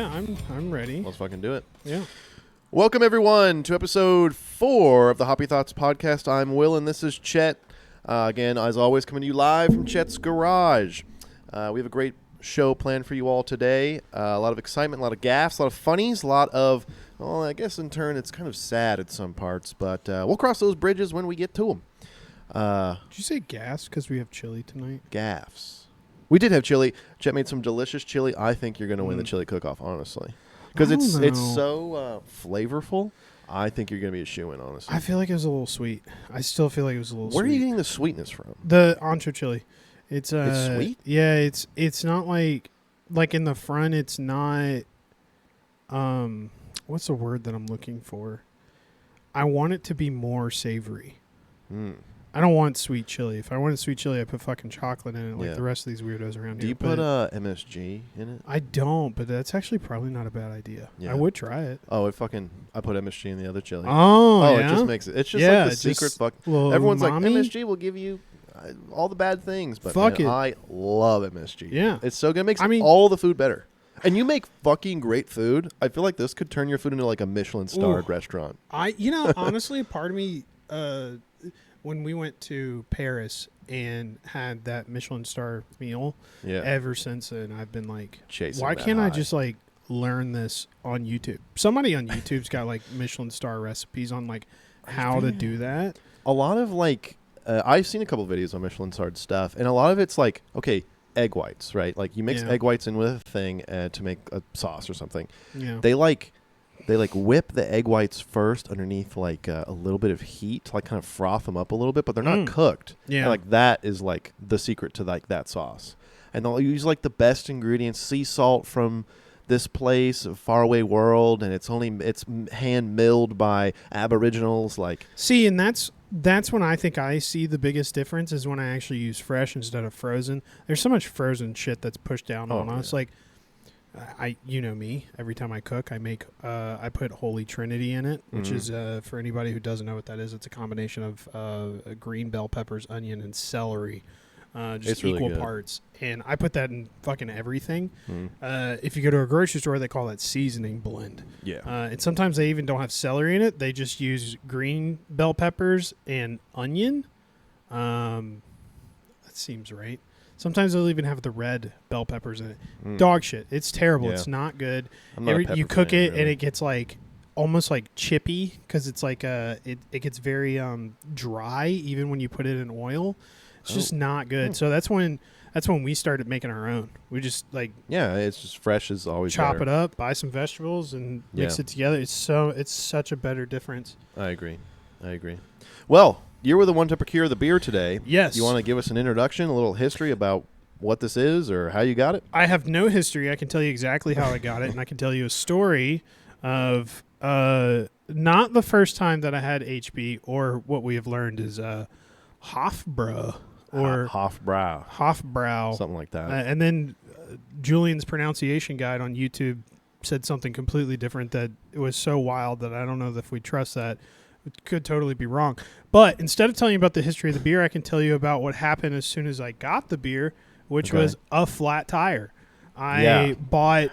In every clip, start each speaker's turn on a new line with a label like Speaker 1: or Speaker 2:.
Speaker 1: I'm ready.
Speaker 2: Let's fucking do it.
Speaker 1: Yeah.
Speaker 2: Welcome everyone to episode 4 of the Hoppy Thoughts podcast. I'm Will and this is Chet. Again, as always, coming to you live from Chet's garage. We have a great show planned for you all today. A lot of excitement, a lot of gaffes, a lot of funnies, a lot of, well, I guess in turn it's kind of sad at some parts, but we'll cross those bridges when we get to them.
Speaker 1: Did you say gas because we have chili tonight?
Speaker 2: Gaffes. We did have chili. Chet made some delicious chili. I think you're going to win the chili cook-off, honestly. Because it's so flavorful. I think you're going to be a shoo-in, honestly.
Speaker 1: I feel like it was a little sweet. I still feel like it was a little sweet.
Speaker 2: Where are you getting the sweetness from?
Speaker 1: The ancho chili. It's
Speaker 2: sweet?
Speaker 1: Yeah, it's not like in the front it's not what's the word that I'm looking for? I want it to be more savory. I don't want sweet chili. If I wanted sweet chili, I put fucking chocolate in it like the rest of these weirdos around here.
Speaker 2: Do you put MSG in it?
Speaker 1: I don't, but that's actually probably not a bad idea.
Speaker 2: Yeah.
Speaker 1: I would try it.
Speaker 2: Oh, I put MSG in the other chili.
Speaker 1: Oh,
Speaker 2: yeah? It just makes it. It's just like the secret fuck. Everyone's
Speaker 1: umami?
Speaker 2: like, MSG will give you all the bad things, but
Speaker 1: fuck
Speaker 2: man,
Speaker 1: it.
Speaker 2: I love MSG.
Speaker 1: Yeah.
Speaker 2: It's so good. It makes all the food better. And you make fucking great food. I feel like this could turn your food into like a Michelin-starred restaurant.
Speaker 1: Honestly, part of me, when we went to Paris and had that Michelin star meal, ever since then I've been like,
Speaker 2: chasing
Speaker 1: why
Speaker 2: that
Speaker 1: can't
Speaker 2: high.
Speaker 1: I just like learn this on YouTube? Somebody on YouTube's got like Michelin star recipes on like how to do that.
Speaker 2: A lot of like, I've seen a couple of videos on Michelin-starred stuff, and a lot of it's like, okay, egg whites, right? Like you mix egg whites in with a thing to make a sauce or something. Yeah. They whip the egg whites first underneath like a little bit of heat to like kind of froth them up a little bit, but they're not cooked. Yeah. And like that is like the secret to like that sauce. And they'll use like the best ingredients, sea salt from this place, a faraway world, and it's hand milled by aboriginals. Like,
Speaker 1: see, and that's when I think I see the biggest difference is when I actually use fresh instead of frozen. There's so much frozen shit that's pushed down on us. Like, you know me. Every time I cook, I put Holy Trinity in it, which is for anybody who doesn't know what that is. It's a combination of green bell peppers, onion, and celery, just
Speaker 2: really
Speaker 1: equal
Speaker 2: good.
Speaker 1: parts. And I put that in fucking everything. If you go to a grocery store, they call that seasoning blend. Yeah. And sometimes they even don't have celery in it. They just use green bell peppers and onion. That seems right. Sometimes they'll even have the red bell peppers in it. Dog shit. It's terrible. Yeah. It's not good. You cook it and it gets like almost like chippy because it's like it gets very dry even when you put it in oil. It's just not good. So that's when we started making our own. We just like
Speaker 2: it's just fresh as always.
Speaker 1: Chop
Speaker 2: better.
Speaker 1: it up, buy some vegetables, and mix it together. It's such a better difference.
Speaker 2: I agree. Well, you were the one to procure the beer today.
Speaker 1: Yes.
Speaker 2: You want to give us an introduction, a little history about what this is or how you got it?
Speaker 1: I have no history. I can tell you exactly how I got it, and I can tell you a story of not the first time that I had HB, or what we have learned is Hofbräu. Or Hofbräu.
Speaker 2: Something like that.
Speaker 1: And then Julian's pronunciation guide on YouTube said something completely different that it was so wild that I don't know if we trust that. It could totally be wrong. But instead of telling you about the history of the beer, I can tell you about what happened as soon as I got the beer, which was a flat tire. I bought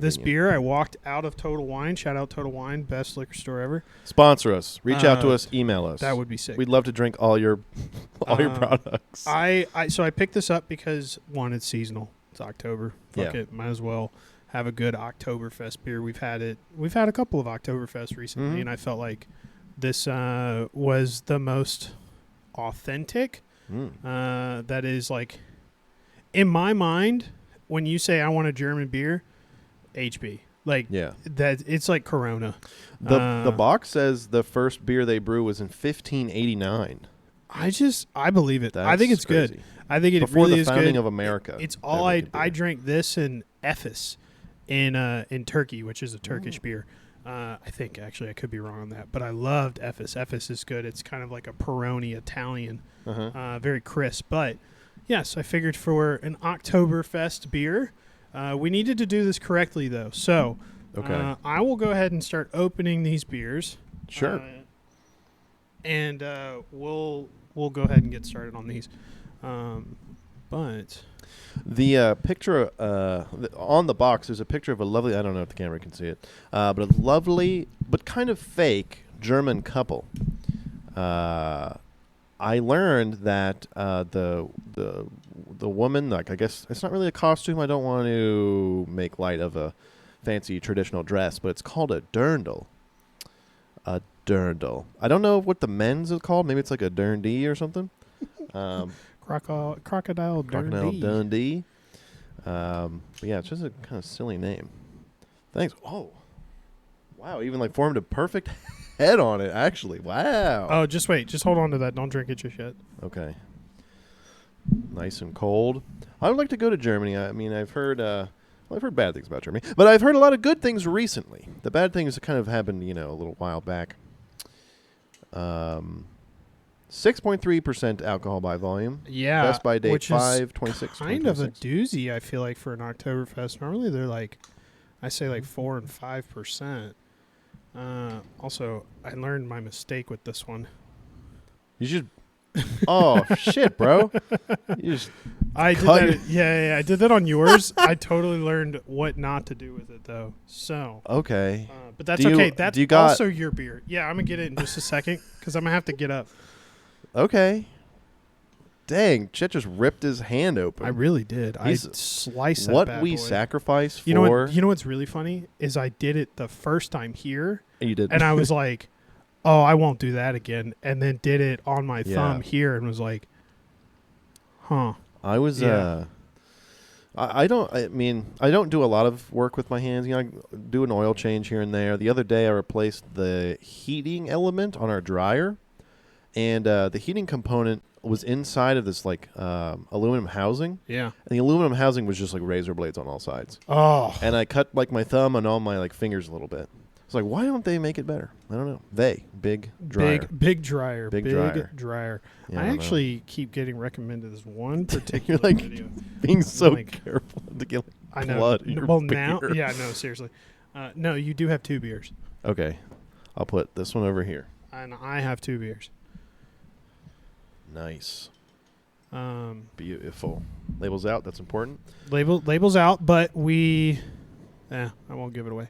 Speaker 1: this beer. I walked out of Total Wine. Shout out Total Wine, best liquor store ever.
Speaker 2: Sponsor us. Reach out to us. Email us.
Speaker 1: That would be sick.
Speaker 2: We'd love to drink all your products.
Speaker 1: So I picked this up because, one, it's seasonal. It's October. Fuck it. Might as well have a good Oktoberfest beer. We've had a couple of Oktoberfest recently, and I felt like this was the most authentic. That is like, in my mind, when you say I want a German beer, HB. Like that, it's like Corona.
Speaker 2: The box says the first beer they brew was in 1589.
Speaker 1: I believe it. I think it's
Speaker 2: crazy.
Speaker 1: good. I think it
Speaker 2: before
Speaker 1: really
Speaker 2: the
Speaker 1: is
Speaker 2: founding
Speaker 1: good.
Speaker 2: of America.
Speaker 1: It's all I drank this in Efes in Turkey, which is a Turkish beer. I think, actually, I could be wrong on that, but I loved Efes. Efes is good. It's kind of like a Peroni Italian, very crisp. But, yes, I figured for an Oktoberfest beer, we needed to do this correctly, though. So, I will go ahead and start opening these beers.
Speaker 2: Sure.
Speaker 1: And we'll go ahead and get started on these. But
Speaker 2: the picture on the box, there's a picture of a lovely, I don't know if the camera can see it, but a lovely but kind of fake German couple. I learned that the woman, like, I guess it's not really a costume. I don't want to make light of a fancy traditional dress, but it's called a dirndl. A dirndl. I don't know what the men's is called. Maybe it's like a dirndl or something.
Speaker 1: Crocodile
Speaker 2: Dundee. But yeah, it's just a kind of silly name. Thanks. Oh, wow! Even like formed a perfect head on it. Actually, wow.
Speaker 1: Oh, just wait. Just hold on to that. Don't drink it just yet.
Speaker 2: Okay. Nice and cold. I would like to go to Germany. I mean, I've heard bad things about Germany, but I've heard a lot of good things recently. The bad things kind of happened, a little while back. 6.3% alcohol by volume.
Speaker 1: Yeah.
Speaker 2: Best by date,
Speaker 1: which
Speaker 2: 5/26.
Speaker 1: Kind of a doozy, I feel like, for an Oktoberfest. Normally they're like, I say like 4 and 5%. Also, I learned my mistake with this one.
Speaker 2: You should. Oh shit, bro! You just
Speaker 1: I did that. Yeah. I did that on yours. I totally learned what not to do with it, though. So
Speaker 2: okay,
Speaker 1: but that's okay. That's also your beer. Yeah, I'm gonna get it in just a second because I'm gonna have to get up.
Speaker 2: Okay. Dang, Chet just ripped his hand open.
Speaker 1: I really did. I sliced that
Speaker 2: what
Speaker 1: bad
Speaker 2: we
Speaker 1: boy.
Speaker 2: sacrifice for.
Speaker 1: You know what's really funny is I did it the first time here.
Speaker 2: And you did,
Speaker 1: and I was like, "Oh, I won't do that again." And then did it on my thumb here, and was like, "Huh."
Speaker 2: I was.
Speaker 1: Yeah.
Speaker 2: I don't do a lot of work with my hands. I do an oil change here and there. The other day, I replaced the heating element on our dryer. And the heating component was inside of this like aluminum housing.
Speaker 1: Yeah.
Speaker 2: And the aluminum housing was just like razor blades on all sides.
Speaker 1: Oh.
Speaker 2: And I cut like my thumb and all my like fingers a little bit. It's like, why don't they make it better? I don't know. Big dryer.
Speaker 1: Big dryer.
Speaker 2: Big
Speaker 1: dryer.
Speaker 2: Yeah,
Speaker 1: I actually keep getting recommended this one particular
Speaker 2: You're like
Speaker 1: video.
Speaker 2: being so careful to get like blood in your
Speaker 1: now,
Speaker 2: beer.
Speaker 1: yeah, no, seriously. No, you do have 2 beers.
Speaker 2: Okay. I'll put this one over here.
Speaker 1: And I have 2 beers.
Speaker 2: Nice. Beautiful. Labels out. That's important.
Speaker 1: Labels out, but I won't give it away.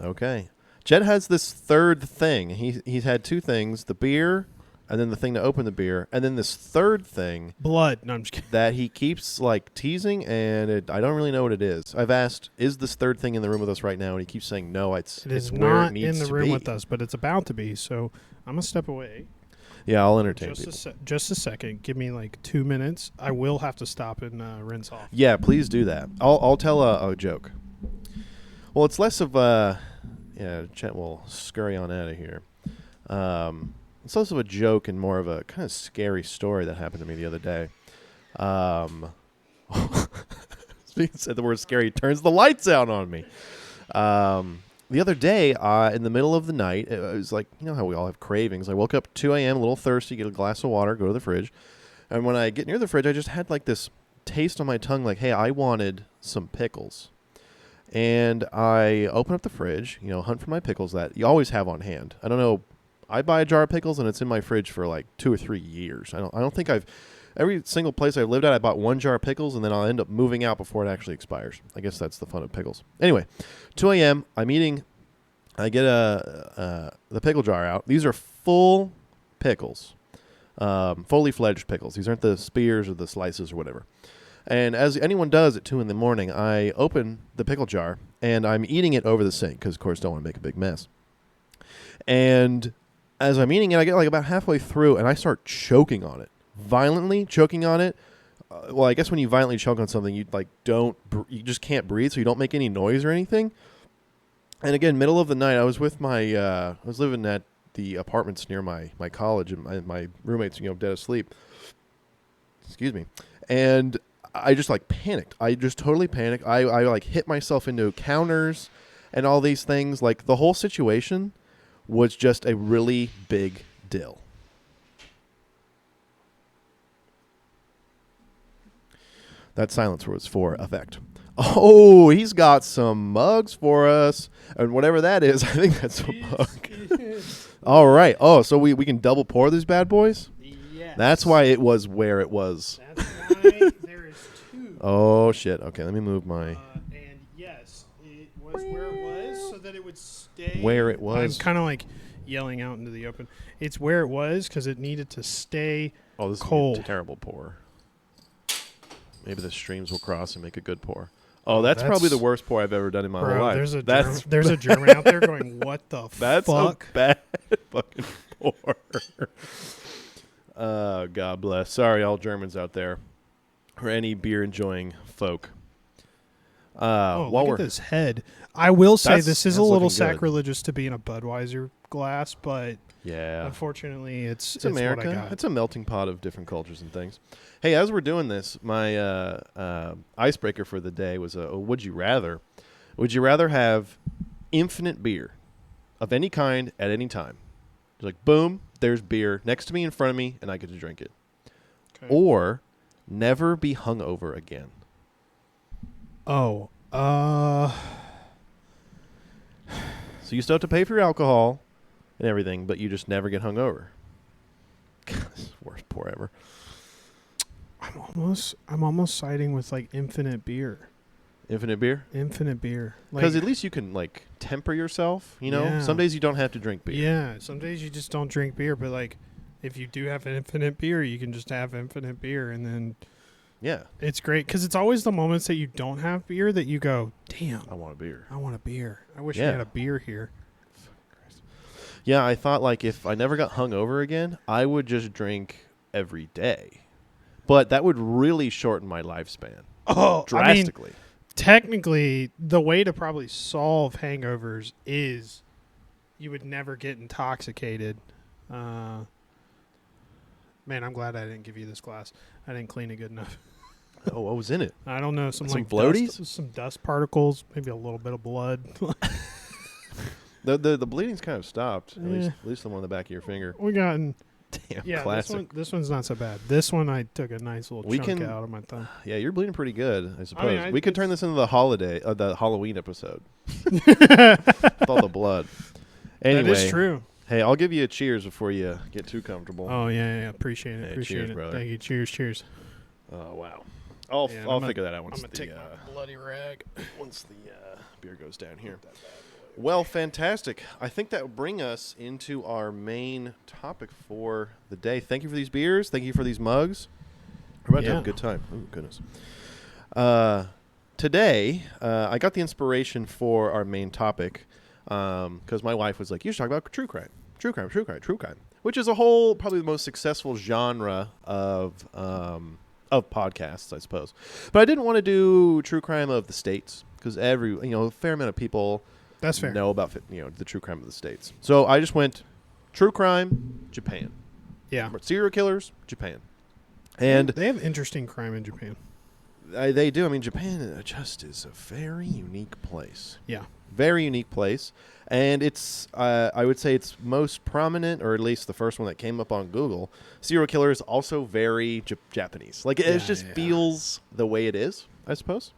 Speaker 2: Okay. Chet has this third thing. He's had 2 things: the beer, and then the thing to open the beer, and then this third thing,
Speaker 1: blood. No, I'm just kidding.
Speaker 2: That he keeps like teasing, and I don't really know what it is. I've asked, is this third thing in the room with us right now? And he keeps saying no. It's where it needs to be.
Speaker 1: Not in the room with us, but it's about to be. So I'm gonna step away.
Speaker 2: Yeah, I'll entertain people.
Speaker 1: Just a second. Give me like 2 minutes. I will have to stop and rinse off.
Speaker 2: Yeah, please do that. I'll tell a joke. Well, it's less of Chet will scurry on out of here. It's less of a joke and more of a kind of scary story that happened to me the other day. Speaking said the word scary, turns the lights out on me. The other day, in the middle of the night, it was like, you know how we all have cravings. I woke up 2 a.m., a little thirsty, get a glass of water, go to the fridge. And when I get near the fridge, I just had like this taste on my tongue like, hey, I wanted some pickles. And I open up the fridge, hunt for my pickles that you always have on hand. I don't know. I buy a jar of pickles, and it's in my fridge for like 2 or 3 years. I don't think every single place I've lived at, I bought 1 jar of pickles, and then I'll end up moving out before it actually expires. I guess that's the fun of pickles. Anyway, 2 a.m., I'm eating. I get the pickle jar out. These are full pickles, fully fledged pickles. These aren't the spears or the slices or whatever. And as anyone does at 2 in the morning, I open the pickle jar, and I'm eating it over the sink because, of course, don't want to make a big mess. And as I'm eating it, I get like about halfway through, and I start choking on it. Violently choking on it. Well, I guess when you violently choke on something, you you just can't breathe, so you don't make any noise or anything. And again, middle of the night, I was with I was living at the apartments near my college, and my roommates, dead asleep. Excuse me. And I just like panicked. I just totally panicked. I like hit myself into counters and all these things. Like the whole situation was just a really big deal. That silence was for effect. Oh, he's got some mugs for us. And whatever that is, I think that's a mug. All right. Oh, so we can double pour these bad boys?
Speaker 1: Yeah.
Speaker 2: That's why it was where it was.
Speaker 1: That's why there is 2.
Speaker 2: Oh, shit. Okay, let me move my...
Speaker 1: and yes, it was where it was so that it would stay...
Speaker 2: Where it was?
Speaker 1: I'm kind of like yelling out into the open. It's where it was because it needed to stay cold.
Speaker 2: Is a terrible pour. Maybe the streams will cross and make a good pour. Oh, that's probably the worst pour I've ever done in my whole life.
Speaker 1: There's a German out there going, what the
Speaker 2: that's
Speaker 1: fuck?
Speaker 2: That's a bad fucking pour. God bless. Sorry, all Germans out there. Or any beer-enjoying folk.
Speaker 1: Look at this head. I will say this is a little
Speaker 2: sacrilegious
Speaker 1: to be in a Budweiser glass, but
Speaker 2: yeah,
Speaker 1: unfortunately, it's
Speaker 2: America.
Speaker 1: What I got.
Speaker 2: It's a melting pot of different cultures and things. Hey, as we're doing this, my icebreaker for the day was a would you rather? Would you rather have infinite beer of any kind at any time? Like, boom, there's beer next to me, in front of me, and I get to drink it. Okay. Or never be hungover again.
Speaker 1: Oh,
Speaker 2: So you still have to pay for your alcohol and everything, but you just never get hungover. God, this is the worst pour ever.
Speaker 1: I'm almost siding with like infinite beer.
Speaker 2: Infinite beer?
Speaker 1: Infinite beer.
Speaker 2: Because at least you can like temper yourself, you know? Yeah. Some days you don't have to drink beer.
Speaker 1: Yeah, some days you just don't drink beer, but like if you do have infinite beer, you can just have infinite beer and then
Speaker 2: yeah.
Speaker 1: It's great because it's always the moments that you don't have beer that you go, damn.
Speaker 2: I want a beer.
Speaker 1: I want a beer. I wish we had a beer here.
Speaker 2: Yeah, I thought like if I never got hungover again, I would just drink every day. But that would really shorten my lifespan.
Speaker 1: Oh,
Speaker 2: drastically.
Speaker 1: I mean, technically, the way to probably solve hangovers is you would never get intoxicated. Man, I'm glad I didn't give you this glass. I didn't clean it good enough.
Speaker 2: Oh, what was in it?
Speaker 1: I don't know. Some like
Speaker 2: floaties?
Speaker 1: Some dust particles, maybe a little bit of blood.
Speaker 2: The bleeding's kind of stopped. At least the one on the back of your finger.
Speaker 1: We got
Speaker 2: classic.
Speaker 1: This one's not so bad. This one I took a nice little chunk out of my thumb.
Speaker 2: Yeah, you're bleeding pretty good, I suppose. We could turn this into the Halloween episode. With all the blood. Anyway,
Speaker 1: that is true.
Speaker 2: Hey, I'll give you a cheers before you get too comfortable.
Speaker 1: Oh yeah, appreciate it.
Speaker 2: Hey,
Speaker 1: appreciate
Speaker 2: cheers,
Speaker 1: it,
Speaker 2: brother.
Speaker 1: Thank you. Cheers.
Speaker 2: Oh wow. I'll figure that out once
Speaker 1: I'm gonna take my bloody rag
Speaker 2: once the beer goes down here. Well, fantastic. I think that will bring us into our main topic for the day. Thank you for these beers. Thank you for these mugs. We're about to have a good time. Oh, goodness. Today, I got the inspiration for our main topic because my wife was like, you should talk about true crime. True crime. Which is probably the most successful genre of podcasts, I suppose. But I didn't want to do true crime of the States because a fair amount of people...
Speaker 1: That's fair.
Speaker 2: Know about the true crime of the States. So I just went true crime, Japan.
Speaker 1: Yeah.
Speaker 2: Serial killers, Japan. And
Speaker 1: they have interesting crime in Japan.
Speaker 2: They do. I mean, Japan just is a very unique place.
Speaker 1: Yeah.
Speaker 2: Very unique place. And it's, I would say it's most prominent, or at least the first one that came up on Google. Serial killer is also very Japanese. Like, it just feels the way it is, I suppose.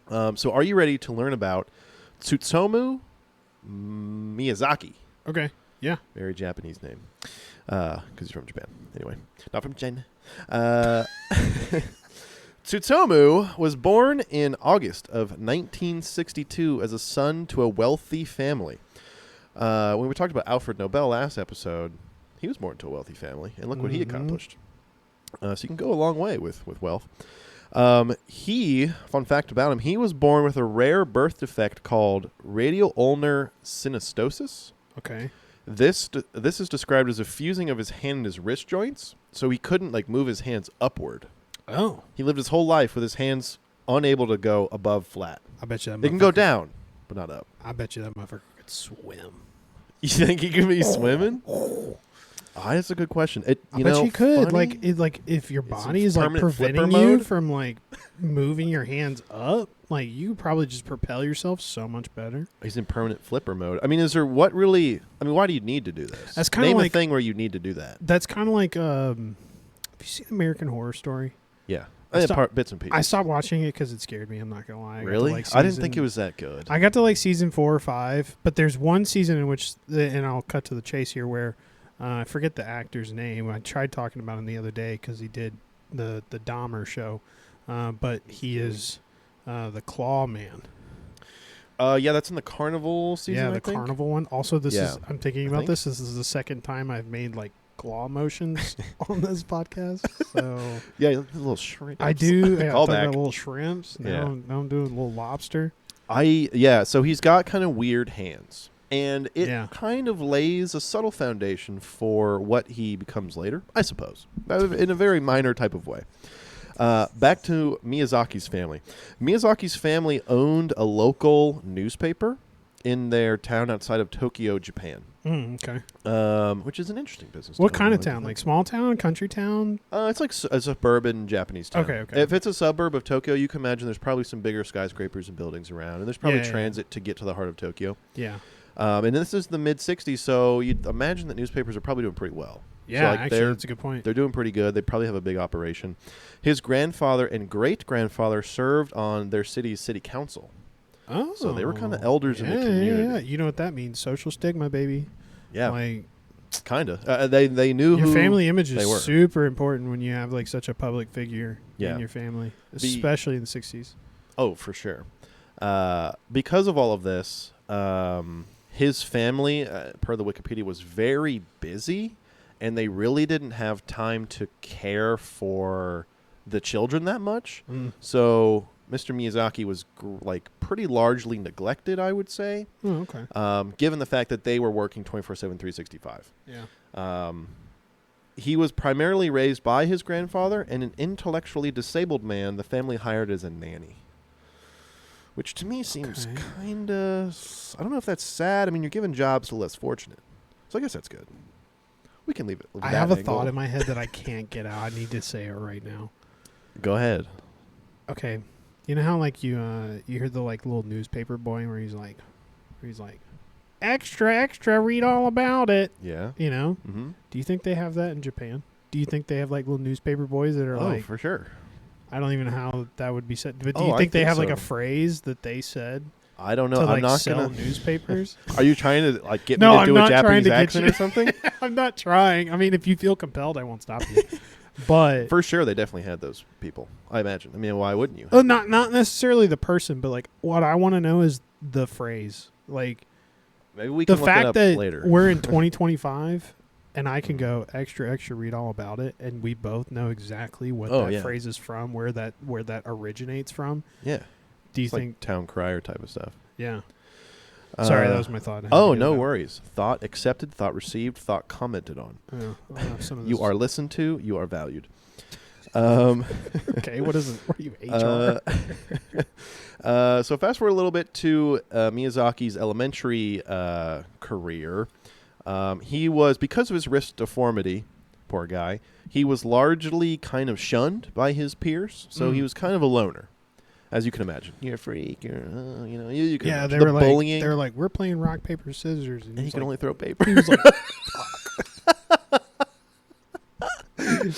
Speaker 2: So are you ready to learn about Tsutomu Miyazaki?
Speaker 1: Okay. Yeah.
Speaker 2: Very Japanese name. Because he's from Japan. Anyway, not from China. Tsutomu was born in August of 1962 as a son to a wealthy family. When we talked about Alfred Nobel last episode, he was born to a wealthy family, and look what he accomplished. So you can go a long way with wealth. Fun fact about him, he was born with a rare birth defect called radial ulnar synostosis.
Speaker 1: Okay.
Speaker 2: This is described as a fusing of his hand and his wrist joints, so he couldn't move his hands upward.
Speaker 1: Oh.
Speaker 2: He lived his whole life with his hands unable to go above flat.
Speaker 1: I bet you that
Speaker 2: they can go down, but not up.
Speaker 1: I bet you that motherfucker could swim.
Speaker 2: You think he could be swimming? That's a good question. I
Speaker 1: bet you could. Funny? If your body is preventing you from moving your hands up, you could probably just propel yourself so much better.
Speaker 2: He's in permanent flipper mode. I mean, is there why do you need to do this?
Speaker 1: That's kind of
Speaker 2: Name a thing where you need to do that.
Speaker 1: That's kind of like, have you seen American Horror Story?
Speaker 2: Yeah. Bits and pieces.
Speaker 1: I stopped watching it because it scared me. I'm not going to lie.
Speaker 2: Really? I didn't think it was that good.
Speaker 1: I got to season 4 or 5, but there's one season in which, and I'll cut to the chase here, where I forget the actor's name. I tried talking about him the other day because he did the Dahmer show. But he is the Claw Man.
Speaker 2: Yeah, that's in the Carnival season.
Speaker 1: Yeah, the Carnival one. Also, this is. I'm thinking about this. This is the second time I've made like claw motions on this podcast. So
Speaker 2: yeah, little shrimp.
Speaker 1: I do. Yeah, talk about little shrimps. Now I'm doing a little lobster.
Speaker 2: So he's got kind of weird hands, and it kind of lays a subtle foundation for what he becomes later, I suppose, in a very minor type of way. Back to Miyazaki's family. Miyazaki's family owned a local newspaper in their town outside of Tokyo, Japan.
Speaker 1: Okay.
Speaker 2: Which is an interesting business.
Speaker 1: What kind of town? Like small town, country town?
Speaker 2: It's like a suburban Japanese town.
Speaker 1: Okay.
Speaker 2: If it's a suburb of Tokyo, you can imagine there's probably some bigger skyscrapers and buildings around, and there's probably transit to get to the heart of Tokyo.
Speaker 1: Yeah.
Speaker 2: And this is the mid-'60s, so you'd imagine that newspapers are probably doing pretty well.
Speaker 1: Yeah, so actually, that's a good point.
Speaker 2: They're doing pretty good. They probably have a big operation. His grandfather and great-grandfather served on their city's city council.
Speaker 1: Oh.
Speaker 2: So they were kind of elders in the community.
Speaker 1: Yeah. You know what that means. Social stigma, baby.
Speaker 2: Yeah.
Speaker 1: Like,
Speaker 2: kind of. They knew
Speaker 1: your
Speaker 2: who
Speaker 1: family image is super important when you have like such a public figure in your family, especially in the 60s.
Speaker 2: Oh, for sure. Because of all of this, his family, per the Wikipedia, was very busy, and they really didn't have time to care for the children that much. So Mr. Miyazaki was pretty largely neglected, I would say.
Speaker 1: Oh, okay.
Speaker 2: Given the fact that they were working 24/7, 365.
Speaker 1: Yeah.
Speaker 2: He was primarily raised by his grandfather and an intellectually disabled man the family hired as a nanny. Which to me seems kind of... I don't know if that's sad. I mean, you're giving jobs to less fortunate. So I guess that's good. We can leave it with that.
Speaker 1: I have a thought in my head that I can't get out. I need to say it right now.
Speaker 2: Go ahead.
Speaker 1: Okay. You know how like you hear the like little newspaper boy where he's like extra read all about it.
Speaker 2: Yeah.
Speaker 1: You know?
Speaker 2: Mm-hmm.
Speaker 1: Do you think they have that in Japan? Do you think they have like little newspaper boys that are like...
Speaker 2: Oh, for sure.
Speaker 1: I don't even know how that would be said. But do you think they have like a phrase that they said?
Speaker 2: I don't know.
Speaker 1: To,
Speaker 2: I'm not
Speaker 1: sell
Speaker 2: gonna
Speaker 1: newspapers.
Speaker 2: Are you trying to like get me to do a Japanese accent or something?
Speaker 1: I'm not trying. I mean, if you feel compelled, I won't stop you. But
Speaker 2: for sure, they definitely had those people. I imagine. I mean, why wouldn't you?
Speaker 1: Not necessarily the person, but like what I want to know is the phrase. Like
Speaker 2: maybe we can
Speaker 1: the
Speaker 2: look it
Speaker 1: fact
Speaker 2: up
Speaker 1: that
Speaker 2: later.
Speaker 1: We're in 2025. And I can go extra, read all about it, and we both know exactly what that phrase is from, where that originates from.
Speaker 2: Yeah.
Speaker 1: Do you
Speaker 2: it's
Speaker 1: think
Speaker 2: like town crier type of stuff?
Speaker 1: Yeah. Sorry, that was my thought.
Speaker 2: Oh, no worries. Thought accepted, thought received, thought commented on. You are listened to. You are valued.
Speaker 1: Okay, what is it? What are you, HR?
Speaker 2: So fast forward a little bit to Miyazaki's elementary career. He was, because of his wrist deformity, poor guy, he was largely kind of shunned by his peers. So he was kind of a loner, as you can imagine. You're a freak. You're, you can
Speaker 1: yeah, they
Speaker 2: the
Speaker 1: were
Speaker 2: bullying.
Speaker 1: Like, they were like, we're playing rock, paper, scissors.
Speaker 2: And he can only throw paper.
Speaker 1: He was like, fuck.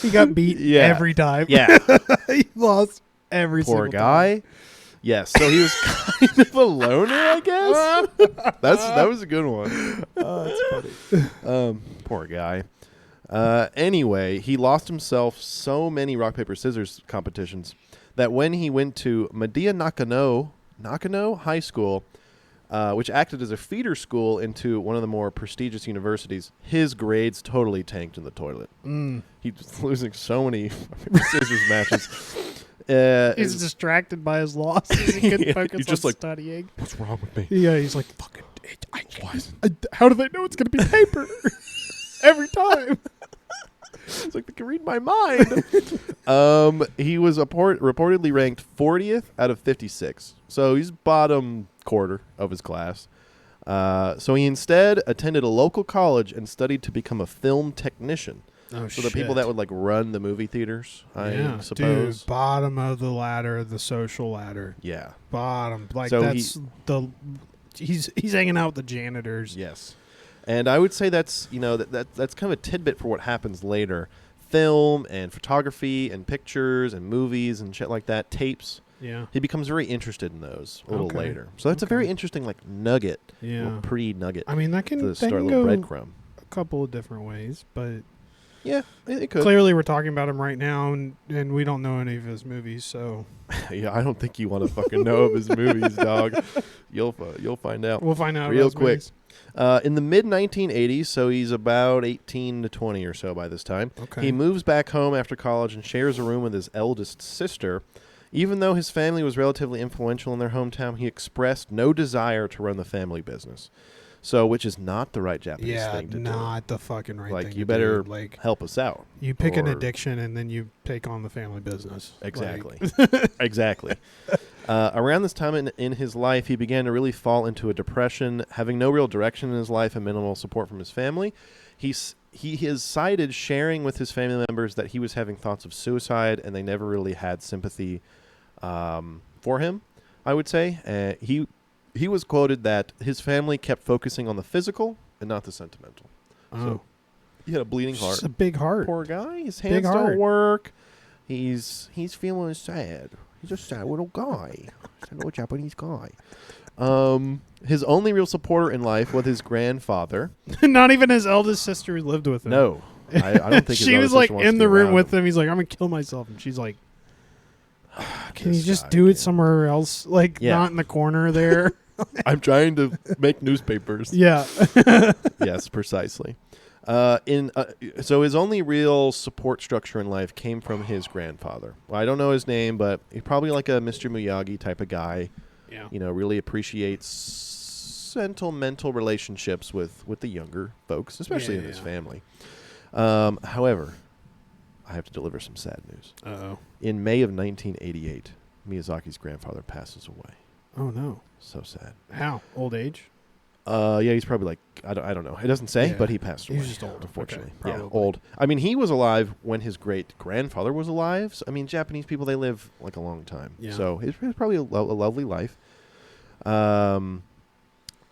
Speaker 1: He got beat every time.
Speaker 2: Yeah.
Speaker 1: He lost every single time.
Speaker 2: Poor guy. Yes, so he was kind of a loner, I guess. That was a good one.
Speaker 1: That's funny.
Speaker 2: Poor guy. Anyway, he lost himself so many rock, paper, scissors competitions that when he went to Mediya Nakano High School, which acted as a feeder school into one of the more prestigious universities, his grades totally tanked in the toilet. He was losing so many scissors matches.
Speaker 1: He's distracted by his losses. He couldn't focus on studying.
Speaker 2: What's wrong with me?
Speaker 1: Yeah, he's like, fucking. How do they know it's going to be paper? Every time.
Speaker 2: It's like they can read my mind. He was reportedly ranked 40th out of 56. So he's bottom quarter of his class. So he instead attended a local college and studied to become a film technician.
Speaker 1: Oh,
Speaker 2: so the people that would like run the movie theaters, I suppose.
Speaker 1: Dude, bottom of the ladder, the social ladder.
Speaker 2: Yeah.
Speaker 1: Bottom. Like so he's hanging out with the janitors.
Speaker 2: Yes. And I would say that's that's kind of a tidbit for what happens later. Film and photography and pictures and movies and shit like that, tapes.
Speaker 1: Yeah.
Speaker 2: He becomes very interested in those a little later. So that's a very interesting like nugget.
Speaker 1: Yeah.
Speaker 2: Pre-nugget.
Speaker 1: I mean, that can
Speaker 2: start a little breadcrumb.
Speaker 1: couple of different ways, but
Speaker 2: yeah, it could.
Speaker 1: Clearly, we're talking about him right now, and we don't know any of his movies, so.
Speaker 2: Yeah, I don't think you want to fucking know of his movies, dog. You'll find out.
Speaker 1: We'll find out
Speaker 2: real quick.
Speaker 1: Movies.
Speaker 2: In the mid 1980s, so he's about 18 to 20 or so by this time.
Speaker 1: Okay.
Speaker 2: He moves back home after college and shares a room with his eldest sister. Even though his family was relatively influential in their hometown, he expressed no desire to run the family business. So, which is not the right Japanese thing to do.
Speaker 1: Yeah, not the fucking right thing.
Speaker 2: Like, you better help us out.
Speaker 1: You pick an addiction and then you take on the family business.
Speaker 2: Exactly. Exactly. Around this time in his life, he began to really fall into a depression, having no real direction in his life and minimal support from his family. He has cited sharing with his family members that he was having thoughts of suicide, and they never really had sympathy for him, I would say. He was quoted that his family kept focusing on the physical and not the sentimental.
Speaker 1: Oh.
Speaker 2: So he had a bleeding heart.
Speaker 1: Just a big heart.
Speaker 2: Poor guy. His hands don't work. He's feeling sad. He's a sad little guy. Sad little Japanese guy. His only real supporter in life was his grandfather.
Speaker 1: Not even his eldest sister who lived with him.
Speaker 2: No. I don't think
Speaker 1: she was like in the room with him. He's like, I'm going to kill myself. And she's like, can you just do it somewhere else? Like, not in the corner there.
Speaker 2: I'm trying to make newspapers.
Speaker 1: Yeah.
Speaker 2: Yes, precisely. So his only real support structure in life came from his grandfather. Well, I don't know his name, but he's probably like a Mr. Miyagi type of guy.
Speaker 1: Yeah.
Speaker 2: You know, really appreciates sentimental relationships with the younger folks, especially in his family. However, I have to deliver some sad news.
Speaker 1: Uh-oh.
Speaker 2: In May of 1988, Miyazaki's grandfather passes away.
Speaker 1: Oh, no.
Speaker 2: So sad.
Speaker 1: How? Old age?
Speaker 2: Yeah, he's probably like, I don't know. It doesn't say, but he passed away.
Speaker 1: He's just old,
Speaker 2: unfortunately.
Speaker 1: Okay,
Speaker 2: yeah, old. I mean, he was alive when his great-grandfather was alive. So, I mean, Japanese people, they live like a long time.
Speaker 1: Yeah.
Speaker 2: So it was probably a lovely life.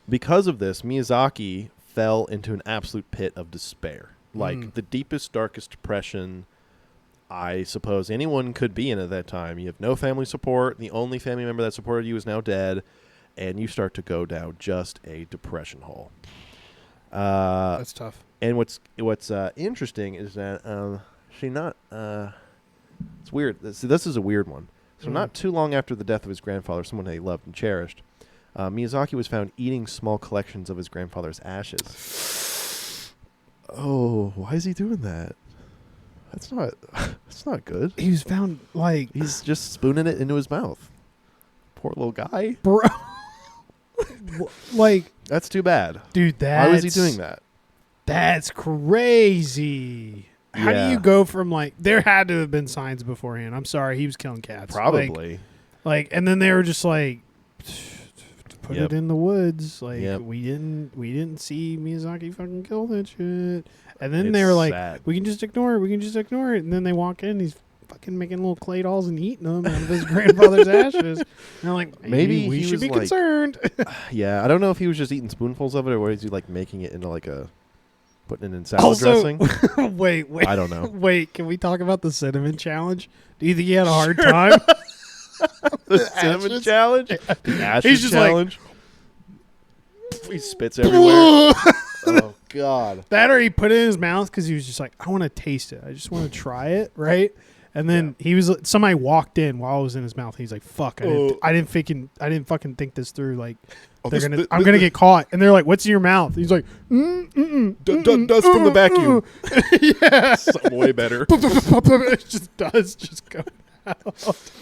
Speaker 2: Because of this, Miyazaki fell into an absolute pit of despair. Like the deepest, darkest depression I suppose anyone could be in at that time. You have no family support. The only family member that supported you is now dead. And you start to go down just a depression hole.
Speaker 1: That's tough.
Speaker 2: And what's interesting is that it's weird. This is a weird one. So not too long after the death of his grandfather, someone he loved and cherished, Miyazaki was found eating small collections of his grandfather's ashes. Oh, why is he doing that? That's not good.
Speaker 1: He was found
Speaker 2: he's just spooning it into his mouth. Poor little guy.
Speaker 1: Bro.
Speaker 2: That's too bad.
Speaker 1: Dude,
Speaker 2: why was he doing that?
Speaker 1: That's crazy. How do you go from there had to have been signs beforehand. I'm sorry, he was killing cats.
Speaker 2: Probably.
Speaker 1: And then they were just put it in the woods. We didn't see Miyazaki fucking kill that shit. And then they were like, sad. We can just ignore it. And then they walk in, he's fucking making little clay dolls and eating them out of his grandfather's ashes. And they're like, maybe we should be concerned.
Speaker 2: Yeah, I don't know if he was just eating spoonfuls of it or was he making it into putting it in salad dressing.
Speaker 1: Wait.
Speaker 2: I don't know.
Speaker 1: Wait, can we talk about the cinnamon challenge? Do you think he had a hard time?
Speaker 2: The cinnamon challenge? The ashes challenge? He spits everywhere. Oh, God.
Speaker 1: That or he put it in his mouth because he was just like, I want to taste it. I just want to try it, right? And then somebody walked in while it was in his mouth. He's like, "Fuck! I didn't fucking think this through. I'm gonna get caught." And they're like, "What's in your mouth?" He's like,
Speaker 2: "Dust from the vacuum."
Speaker 1: Yeah,
Speaker 2: something way better.
Speaker 1: It just does just go out.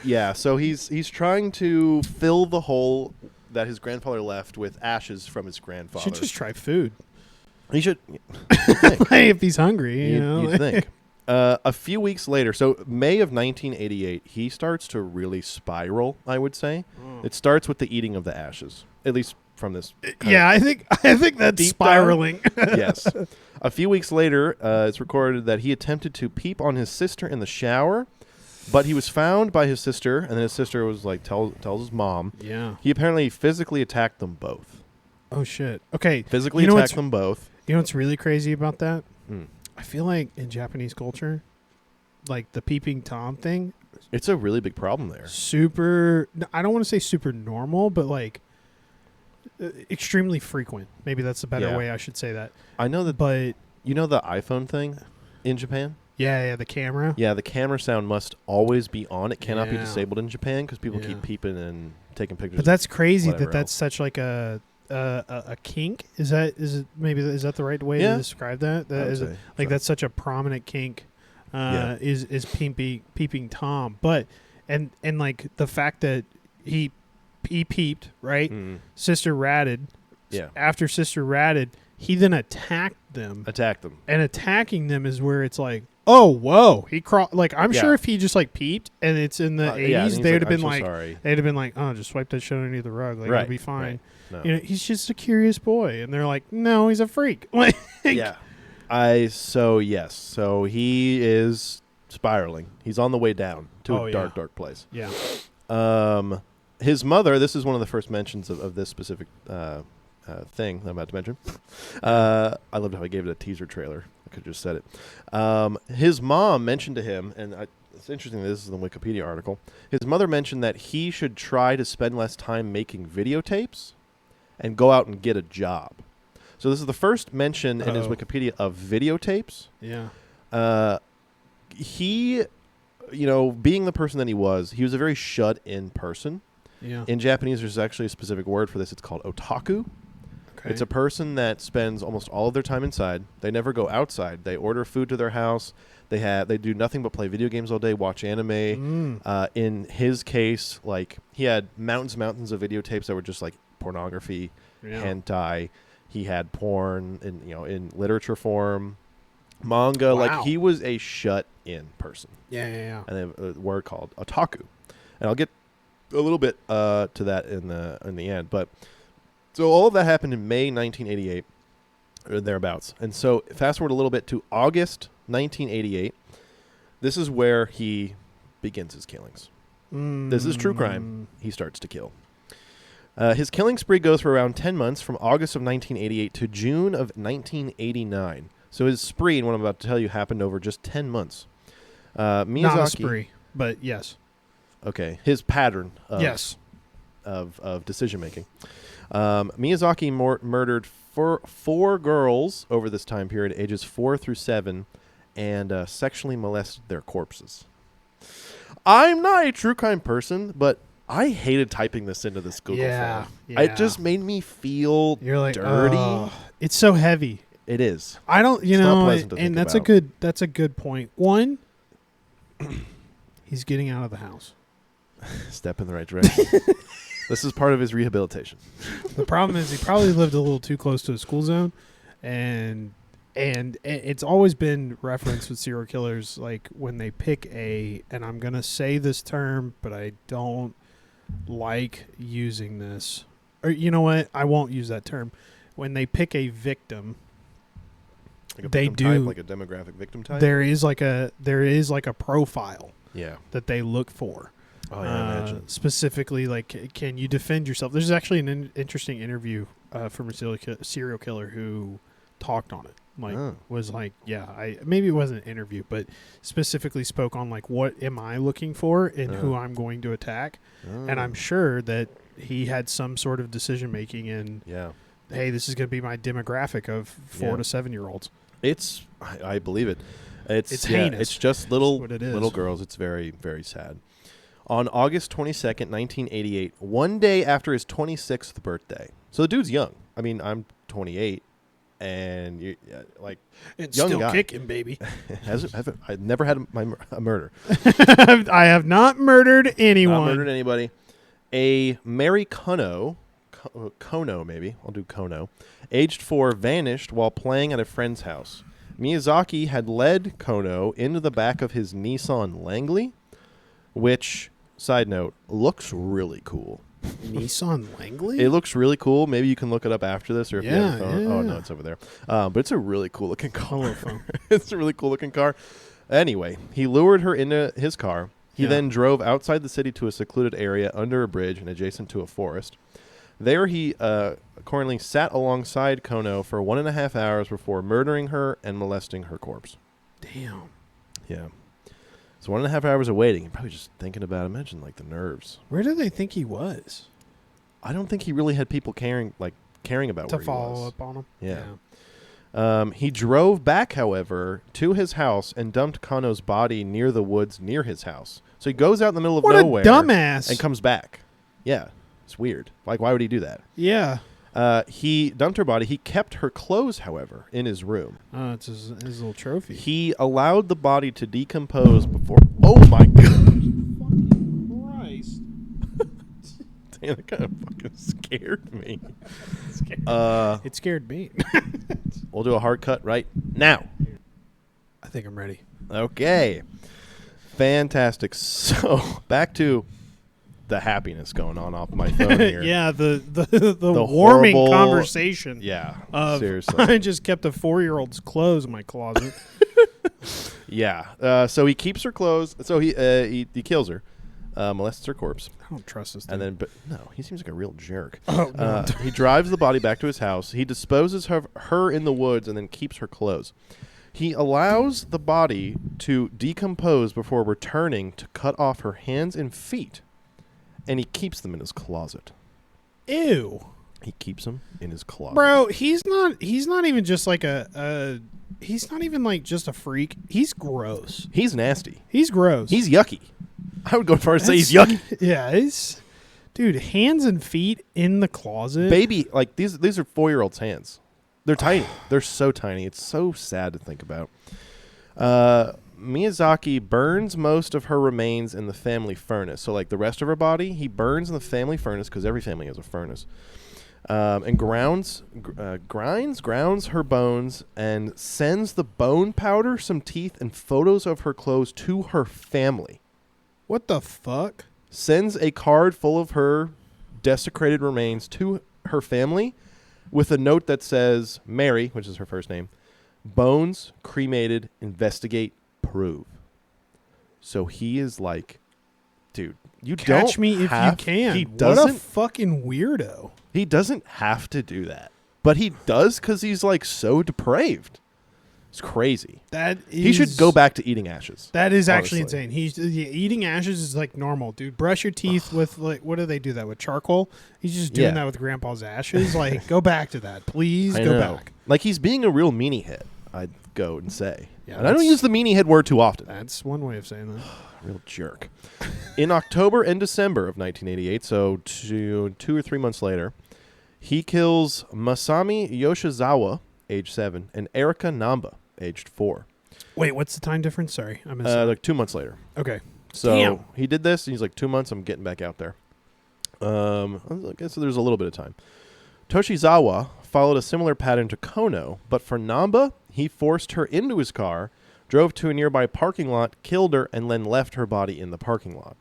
Speaker 2: Yeah, so he's trying to fill the hole that his grandfather left with ashes from his grandfather.
Speaker 1: Should just try food.
Speaker 2: He should.
Speaker 1: If he's hungry,
Speaker 2: you'd think. A few weeks later, so May of 1988, he starts to really spiral, I would say. It starts with the eating of the ashes, at least from this.
Speaker 1: I think that's spiraling.
Speaker 2: Yes. A few weeks later, it's recorded that he attempted to peep on his sister in the shower, but he was found by his sister, and then his sister was tells his mom.
Speaker 1: Yeah.
Speaker 2: He apparently physically attacked them both.
Speaker 1: Oh, shit. Okay.
Speaker 2: Physically attacked them both.
Speaker 1: You know what's really crazy about that? I feel like in Japanese culture, the peeping Tom thing,
Speaker 2: it's a really big problem there.
Speaker 1: Super, I don't want to say super normal, but extremely frequent. Maybe that's a better way I should say that.
Speaker 2: I know that,
Speaker 1: but
Speaker 2: you know the iPhone thing in Japan?
Speaker 1: Yeah, the camera.
Speaker 2: Yeah, the camera sound must always be on. It cannot be disabled in Japan because people keep peeping and taking pictures.
Speaker 1: But that's crazy that's such like a kink. Is that the right way to describe that? That's such a prominent kink. Is peeping Tom, but and like the fact that he peeped, right? Mm. Sister ratted. Yeah. After Sister ratted, he then attacked them. And attacking them is where it's like, oh, whoa. He I'm sure if he just like peeped and it's in the 80s, they would have been they'd have been like, oh, just swipe that shit underneath the rug. Like, it'll be fine. Right. No. He's just a curious boy. And they're like, no, he's a freak.
Speaker 2: Yeah. So he is spiraling. He's on the way down to a dark place.
Speaker 1: Yeah.
Speaker 2: His mother, this is one of the first mentions of this specific thing that I'm about to mention. I loved how I gave it a teaser trailer. I could have just said it. His mom mentioned to him, and it's interesting this is in the Wikipedia article, his mother mentioned that he should try to spend less time making videotapes and go out and get a job. So this is the first mention in his Wikipedia of videotapes.
Speaker 1: Yeah.
Speaker 2: He, being the person that he was a very shut-in person.
Speaker 1: Yeah.
Speaker 2: In Japanese, there's actually a specific word for this. It's called otaku. Okay. It's a person that spends almost all of their time inside. They never go outside. They order food to their house. They do nothing but play video games all day, watch anime. In his case, like he had mountains of videotapes that were just like pornography, hentai. He had porn in literature form, manga. Wow. Like he was a shut-in person.
Speaker 1: Yeah.
Speaker 2: And they have a word called otaku, and I'll get a little bit to that in the end. But so all of that happened in May 1988, or thereabouts. And so fast forward a little bit to August 1988. This is where he begins his killings. This is true crime. He starts to kill. His killing spree goes for around 10 months, from August of 1988 to June of 1989. So his spree, and what I'm about to tell you, happened over just 10 months. Miyazaki,
Speaker 1: not a spree, but yes.
Speaker 2: Okay, his pattern of decision making. Miyazaki murdered four girls over this time period, ages 4 through 7, and sexually molested their corpses. I'm not a true crime person, but I hated typing this into this Google form. Yeah. It just made me feel dirty.
Speaker 1: It's so heavy.
Speaker 2: It is.
Speaker 1: I don't, it's not pleasant to think about. That's a good point. One, he's getting out of the house.
Speaker 2: Step in the right direction. This is part of his rehabilitation.
Speaker 1: The problem is he probably lived a little too close to a school zone, and it's always been referenced with serial killers, like when they pick and I'm going to say this term, but I don't like using this. Or you know what? I won't use that term. When they pick a victim, they do
Speaker 2: like a demographic victim type.
Speaker 1: There is like a profile.
Speaker 2: Yeah.
Speaker 1: That they look for.
Speaker 2: Oh, yeah, I imagine.
Speaker 1: Specifically, like, can you defend yourself? There's actually an interesting interview from a serial killer who talked on it. Was like, maybe it wasn't an interview, but specifically spoke on like, what am I looking for and who I'm going to attack. And I'm sure that he had some sort of decision making in, hey, this is going to be my demographic of 4 to 7 year olds.
Speaker 2: I believe it. It's heinous. It's just little girls. It's very, very sad. On August 22nd, 1988, one day after his 26th birthday. So the dude's young. I mean, I'm 28, and you're like,
Speaker 1: it's
Speaker 2: young
Speaker 1: still
Speaker 2: guy.
Speaker 1: Kicking, baby.
Speaker 2: I've never had a murder.
Speaker 1: I have not murdered anyone.
Speaker 2: Not murdered anybody. A Mary Kono, maybe. I'll do Kono. Aged 4, vanished while playing at a friend's house. Miyazaki had led Kono into the back of his Nissan Langley, which, side note, looks really cool.
Speaker 1: Nissan Langley?
Speaker 2: It looks really cool. Maybe you can look it up after this, or if you have a phone. Oh, no, it's over there. But it's a really cool looking car. It's a really cool looking car. Anyway, he lured her into his car. He then drove outside the city to a secluded area under a bridge and adjacent to a forest. There he accordingly sat alongside Kono for 1.5 hours before murdering her and molesting her corpse.
Speaker 1: Damn.
Speaker 2: Yeah. So 1.5 hours of waiting. And probably just thinking about it. Imagine like the nerves.
Speaker 1: Where do they think he was?
Speaker 2: I don't think he really had people caring about
Speaker 1: to
Speaker 2: where
Speaker 1: follow
Speaker 2: he was.
Speaker 1: up on him.
Speaker 2: Yeah. He drove back, however, to his house and dumped Kano's body near the woods near his house. So he goes out in the middle of nowhere.
Speaker 1: What a dumbass.
Speaker 2: And comes back. Yeah. It's weird. Like, why would he do that?
Speaker 1: Yeah.
Speaker 2: He dumped her body. He kept her clothes, however, in his room.
Speaker 1: Oh, it's his little trophy.
Speaker 2: He allowed the body to decompose before... Oh, my God.
Speaker 1: Fucking Christ.
Speaker 2: Damn, that kind of fucking scared me.
Speaker 1: It scared me.
Speaker 2: We'll do a hard cut right now.
Speaker 1: I think I'm ready.
Speaker 2: Okay. Fantastic. So, back to the happiness going on off my phone here.
Speaker 1: Yeah, the warming
Speaker 2: horrible
Speaker 1: conversation.
Speaker 2: Yeah,
Speaker 1: seriously. I just kept a 4-year-old's clothes in my closet.
Speaker 2: Yeah. So he keeps her clothes. So he kills her, molests her corpse.
Speaker 1: I don't trust this dude.
Speaker 2: And then, but no, he seems like a real jerk.
Speaker 1: Oh, no.
Speaker 2: He drives the body back to his house. He disposes of her in the woods and then keeps her clothes. He allows the body to decompose before returning to cut off her hands and feet. And he keeps them in his closet.
Speaker 1: Ew.
Speaker 2: He keeps them in his closet.
Speaker 1: Bro, he's not even just like he's not even like just a freak. He's gross.
Speaker 2: He's nasty.
Speaker 1: He's gross.
Speaker 2: He's yucky. I would go as far as say he's yucky.
Speaker 1: Yeah, dude, hands and feet in the closet.
Speaker 2: Baby, like these are 4-year-olds' hands. They're tiny. They're so tiny. It's so sad to think about. Miyazaki burns most of her remains in the family furnace. So, like the rest of her body, he burns in the family furnace because every family has a furnace. And grounds her bones and sends the bone powder, some teeth, and photos of her clothes to her family.
Speaker 1: What the fuck?
Speaker 2: Sends a card full of her desecrated remains to her family with a note that says, Mary, which is her first name, bones, cremated, investigate, prove. So he is like, dude, you
Speaker 1: Catch
Speaker 2: don't
Speaker 1: me if you can.
Speaker 2: He
Speaker 1: What
Speaker 2: doesn't,
Speaker 1: a fucking weirdo.
Speaker 2: He doesn't have to do that. But he does because he's like so depraved. It's crazy. He should go back to eating ashes.
Speaker 1: That is actually insane. Eating ashes is like normal, dude. Brush your teeth with like, what do they do that with? Charcoal? He's just doing that with grandpa's ashes. Like, go back to that. Please go back.
Speaker 2: Like, he's being a real meanie head, I'd go and say.
Speaker 1: Yeah,
Speaker 2: and I don't use the meanie head word too often.
Speaker 1: That's one way of saying that.
Speaker 2: Real jerk. In October and December of 1988, so 2 or 3 months later, he kills Masami Yoshizawa, age 7, and Erika Namba, aged 4.
Speaker 1: Wait, what's the time difference? Sorry, I missed
Speaker 2: like 2 months later.
Speaker 1: Okay.
Speaker 2: So he did this, and he's like, 2 months, I'm getting back out there. I guess there's a little bit of time. Toshizawa followed a similar pattern to Kono, but for Namba, he forced her into his car, drove to a nearby parking lot, killed her, and then left her body in the parking lot.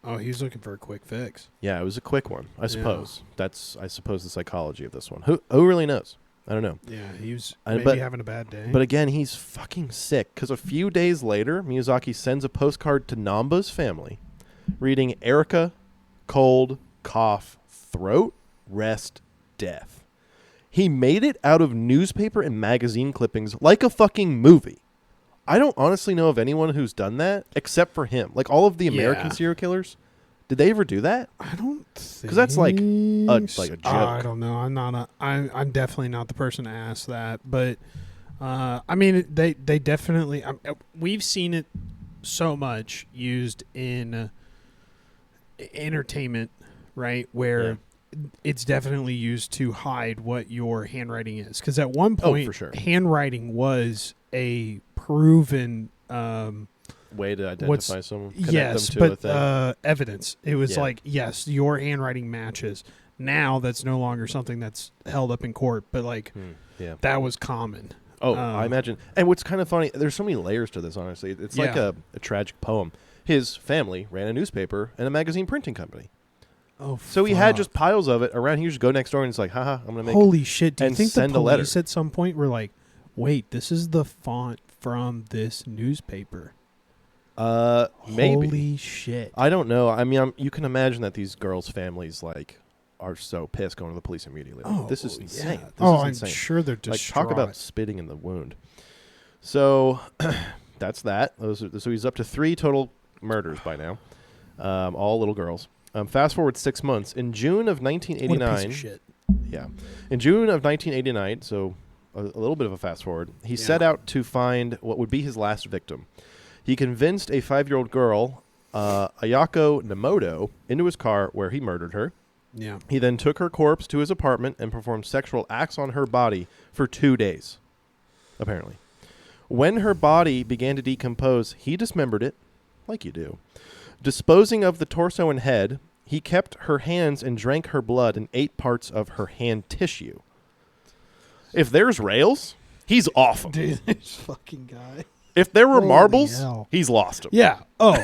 Speaker 1: Oh, he was looking for a quick fix.
Speaker 2: Yeah, it was a quick one, I suppose. That's, I suppose, the psychology of this one. Who really knows? I don't know.
Speaker 1: Yeah, he was maybe having a bad day.
Speaker 2: But again, he's fucking sick, because a few days later, Miyazaki sends a postcard to Namba's family, reading, Erika, cold, cough, throat, rest, death. He made it out of newspaper and magazine clippings like a fucking movie. I don't honestly know of anyone who's done that except for him. Like all of the American serial killers, did they ever do that?
Speaker 1: I don't think,
Speaker 2: because that's like a joke.
Speaker 1: I don't know. I'm definitely not the person to ask that. But I mean, they definitely. We've seen it so much used in entertainment, right? Where it's definitely used to hide what your handwriting is. Because at one point,
Speaker 2: for sure,
Speaker 1: handwriting was a proven
Speaker 2: way to identify someone.
Speaker 1: Yes,
Speaker 2: them to
Speaker 1: but
Speaker 2: a thing.
Speaker 1: Evidence. It was like, yes, your handwriting matches. Now that's no longer something that's held up in court, but like that was common.
Speaker 2: Oh, I imagine. And what's kind of funny, there's so many layers to this, honestly. It's like a tragic poem. His family ran a newspaper and a magazine printing company.
Speaker 1: Oh,
Speaker 2: so he had just piles of it around. He just go next door and it's like, haha, I'm going to make
Speaker 1: Holy shit. Do you think the
Speaker 2: police
Speaker 1: police at some point were like, wait, this is the font from this newspaper?
Speaker 2: Maybe.
Speaker 1: Holy shit.
Speaker 2: I don't know. I mean, you can imagine that these girls' families like are so pissed going to the police immediately. Like, this is insane.
Speaker 1: Yeah. I'm sure they're distraught.
Speaker 2: Like, talk about spitting in the wound. So that's that. So he's up to 3 total murders by now, all little girls. Fast forward 6 months. In June of 1989.
Speaker 1: What a piece of shit.
Speaker 2: Yeah. In June of 1989, so a little bit of a fast forward, he set out to find what would be his last victim. He convinced a 5-year-old girl, Ayako Nemoto, into his car where he murdered her.
Speaker 1: Yeah.
Speaker 2: He then took her corpse to his apartment and performed sexual acts on her body for 2 days, apparently. When her body began to decompose, he dismembered it, like you do. Disposing of the torso and head, he kept her hands and drank her blood and ate parts of her hand tissue. If there's rails, he's off 'em.
Speaker 1: Dude, this fucking guy.
Speaker 2: If there were
Speaker 1: Holy
Speaker 2: marbles,
Speaker 1: hell.
Speaker 2: he's lost them.
Speaker 1: Yeah. Oh,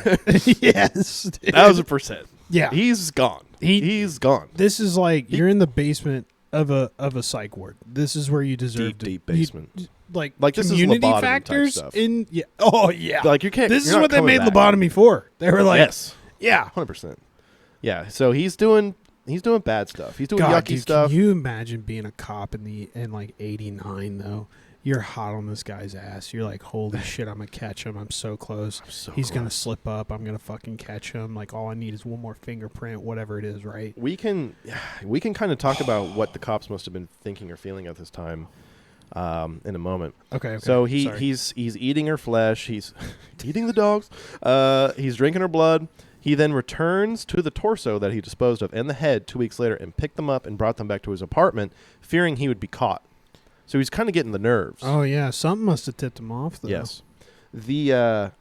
Speaker 1: yes. Dude.
Speaker 2: 1,000%.
Speaker 1: Yeah.
Speaker 2: He's gone. He's gone.
Speaker 1: This is like you're in the basement of a psych ward. This is where you deserve
Speaker 2: deep basement.
Speaker 1: Like
Speaker 2: this
Speaker 1: community
Speaker 2: is
Speaker 1: factors
Speaker 2: stuff.
Speaker 1: in yeah. Oh yeah.
Speaker 2: Like you can't.
Speaker 1: This is what they made lobotomy for. They were like,
Speaker 2: yes,
Speaker 1: yeah,
Speaker 2: 100%. Yeah. So he's doing bad stuff. He's doing
Speaker 1: God,
Speaker 2: yucky
Speaker 1: dude,
Speaker 2: stuff.
Speaker 1: Can you imagine being a cop in like '89 though? You're hot on this guy's ass. You're like, holy shit, I'm gonna catch him. I'm so close. He's gonna slip up. I'm gonna fucking catch him. Like all I need is one more fingerprint, whatever it is, right?
Speaker 2: We can kind of talk about what the cops must have been thinking or feeling at this time in a moment.
Speaker 1: Okay.
Speaker 2: So he's eating her flesh. He's eating the dogs. He's drinking her blood. He then returns to the torso that he disposed of and the head 2 weeks later and picked them up and brought them back to his apartment, fearing he would be caught. So he's kind of getting the nerves.
Speaker 1: Oh yeah, something must have tipped him off though.
Speaker 2: Yes.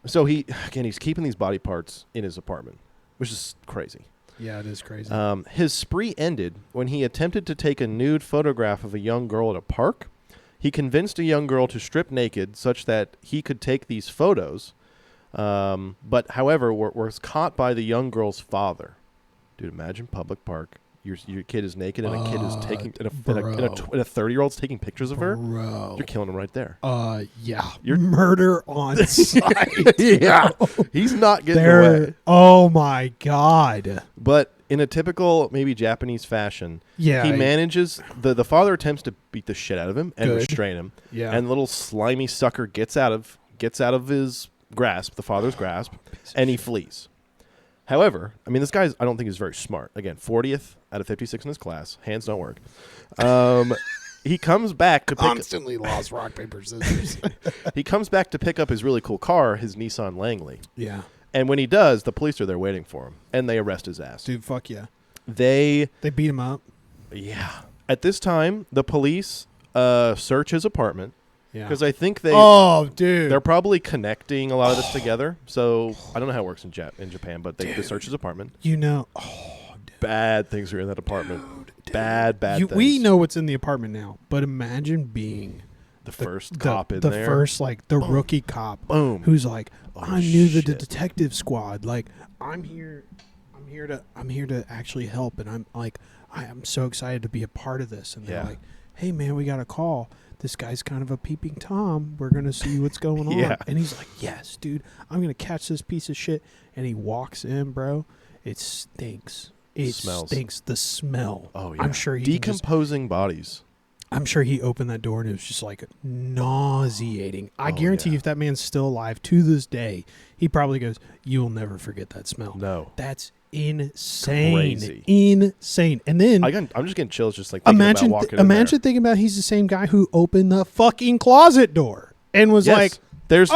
Speaker 2: So he's keeping these body parts in his apartment, which is crazy.
Speaker 1: Yeah, it is crazy.
Speaker 2: His spree ended when he attempted to take a nude photograph of a young girl at a park. He convinced a young girl to strip naked such that he could take these photos, but however was caught by the young girl's father. Dude, imagine public park. Your kid is naked and a kid is taking and a 30-year-old's taking pictures of her.
Speaker 1: Bro.
Speaker 2: You're killing him right there.
Speaker 1: Yeah. You're murder on site.
Speaker 2: Yeah. He's not getting away.
Speaker 1: Oh my God.
Speaker 2: But in a typical maybe Japanese fashion, he manages the father attempts to beat the shit out of him and restrain him.
Speaker 1: Yeah.
Speaker 2: And the little slimy sucker gets out of his grasp, the father's grasp, and he flees. However, I mean, this guy's, I don't think he's very smart. Again, 40th out of 56 in his class. Hands don't work. He comes back to
Speaker 1: constantly lost rock, paper, scissors.
Speaker 2: He comes back to pick up his really cool car, his Nissan Langley.
Speaker 1: Yeah.
Speaker 2: And when he does, the police are there waiting for him, and they arrest his ass.
Speaker 1: Dude, fuck yeah.
Speaker 2: They
Speaker 1: beat him up.
Speaker 2: Yeah. At this time, the police search his apartment.
Speaker 1: Yeah.
Speaker 2: Because I think they're probably connecting a lot of this together. So I don't know how it works in Japan, but they search his apartment. Bad things are in that apartment. Dude. Bad things.
Speaker 1: We know what's in the apartment now, but imagine being
Speaker 2: the first cop in there.
Speaker 1: The first, like, the rookie cop.
Speaker 2: Boom.
Speaker 1: Who's like, I'm new to the detective squad. Like, I'm here to actually help, and I'm like, I'm so excited to be a part of this. And they're like, hey man, we got a call. This guy's kind of a peeping Tom. We're going to see what's going on.
Speaker 2: Yeah.
Speaker 1: And he's like, yes, dude, I'm going to catch this piece of shit. And he walks in, bro. It stinks. It stinks. The smell.
Speaker 2: Oh, yeah.
Speaker 1: I'm sure he
Speaker 2: decomposing bodies.
Speaker 1: I'm sure he opened that door and it was just like nauseating. I guarantee you if that man's still alive to this day, he probably goes, you'll never forget that smell.
Speaker 2: No.
Speaker 1: That's insane.
Speaker 2: Crazy.
Speaker 1: Insane. And then
Speaker 2: I'm just getting chills just like thinking about walking in there.
Speaker 1: Thinking about he's the same guy who opened the fucking closet door and was like,
Speaker 2: there's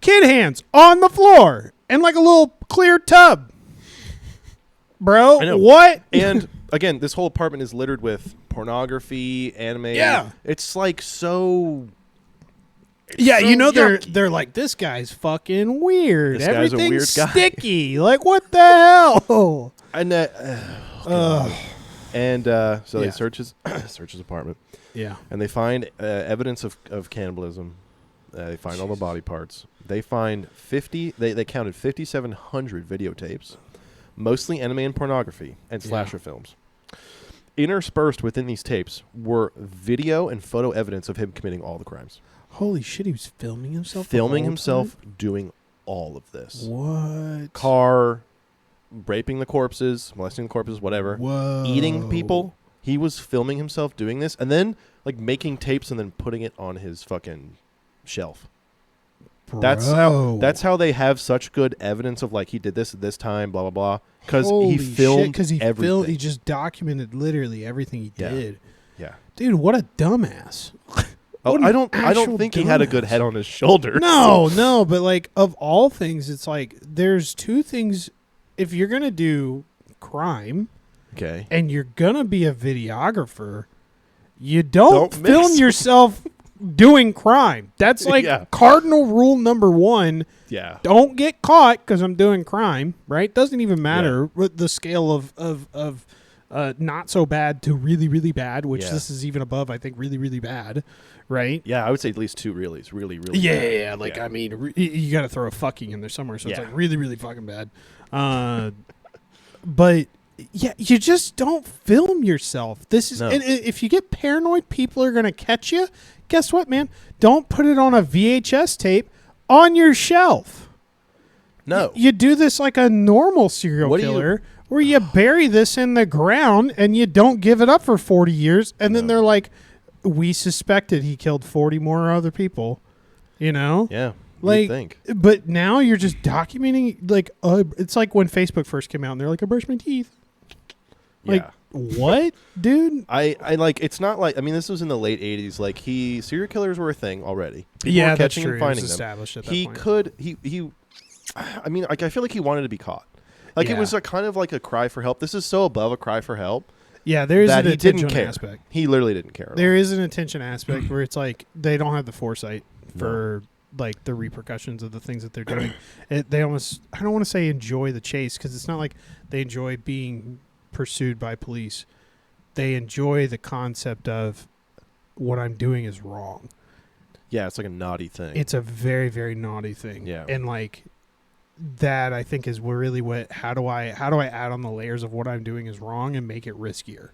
Speaker 1: kid hands on the floor and like a little clear tub. Bro,
Speaker 2: I know.
Speaker 1: What?
Speaker 2: And again, this whole apartment is littered with pornography, anime.
Speaker 1: Yeah.
Speaker 2: It's like so...
Speaker 1: Yeah,
Speaker 2: so
Speaker 1: you know
Speaker 2: yucky.
Speaker 1: they're like, this guy's fucking weird.
Speaker 2: This guy's a weird guy.
Speaker 1: Sticky. Like, what the hell?
Speaker 2: And so they search his apartment.
Speaker 1: Yeah.
Speaker 2: And they find evidence of cannibalism. They find all the body parts. They find 50. They counted 5,700 videotapes, mostly anime and pornography and slasher films. Interspersed within these tapes were video and photo evidence of him committing all the crimes.
Speaker 1: Holy shit, he was filming himself?
Speaker 2: Doing all of this.
Speaker 1: What?
Speaker 2: Car, raping the corpses, molesting the corpses, whatever.
Speaker 1: Whoa.
Speaker 2: Eating people. He was filming himself doing this and then like making tapes and then putting it on his fucking shelf. That's how they have such good evidence of like he did this at this time, blah blah blah. Because he filmed everything.
Speaker 1: He just documented literally everything he did.
Speaker 2: Yeah,
Speaker 1: dude, what a dumbass.
Speaker 2: I don't think he had a good head on his shoulders.
Speaker 1: No, but like of all things, it's like there's two things. If you're gonna do crime,
Speaker 2: okay,
Speaker 1: and you're gonna be a videographer, you don't film yourself doing crime. That's like cardinal rule number 1.
Speaker 2: Yeah,
Speaker 1: don't get caught because I'm doing crime. Right? Doesn't even matter what the scale of not so bad to really, really bad, which this is even above, I think, really, really bad, right?
Speaker 2: Yeah, I would say at least 2 reallys. Really, really bad.
Speaker 1: Yeah, like, I mean, you got to throw a fucking in there somewhere, so it's like really, really fucking bad. But, yeah, you just don't film yourself. This is, and if you get paranoid, people are going to catch you. Guess what, man? Don't put it on a VHS tape on your shelf.
Speaker 2: No.
Speaker 1: You do this like a normal serial killer. Where you bury this in the ground and you don't give it up for 40 years. And then they're like, we suspected he killed 40 more other people, you know?
Speaker 2: Yeah.
Speaker 1: Like,
Speaker 2: think.
Speaker 1: But now you're just documenting, like, it's like when Facebook first came out and they're like, I brushed my teeth. Like, what, dude?
Speaker 2: I like, it's not like, I mean, this was in the late 80s. Like, serial killers were a thing already.
Speaker 1: People were
Speaker 2: catching
Speaker 1: that's true.
Speaker 2: and finding
Speaker 1: it was
Speaker 2: them.
Speaker 1: established at that point.
Speaker 2: I mean, like, I feel like he wanted to be caught. Like, it was kind of like a cry for help. This is so above a cry for help.
Speaker 1: Yeah, there is an attention aspect.
Speaker 2: He literally didn't care.
Speaker 1: There is an attention aspect where it's like they don't have the foresight for like the repercussions of the things that they're doing. They almost, I don't want to say enjoy the chase because it's not like they enjoy being pursued by police. They enjoy the concept of what I'm doing is wrong.
Speaker 2: Yeah, it's like a naughty thing.
Speaker 1: It's a very, very naughty thing.
Speaker 2: Yeah.
Speaker 1: And like that I think is really what how do I add on the layers of what I'm doing is wrong and make it riskier.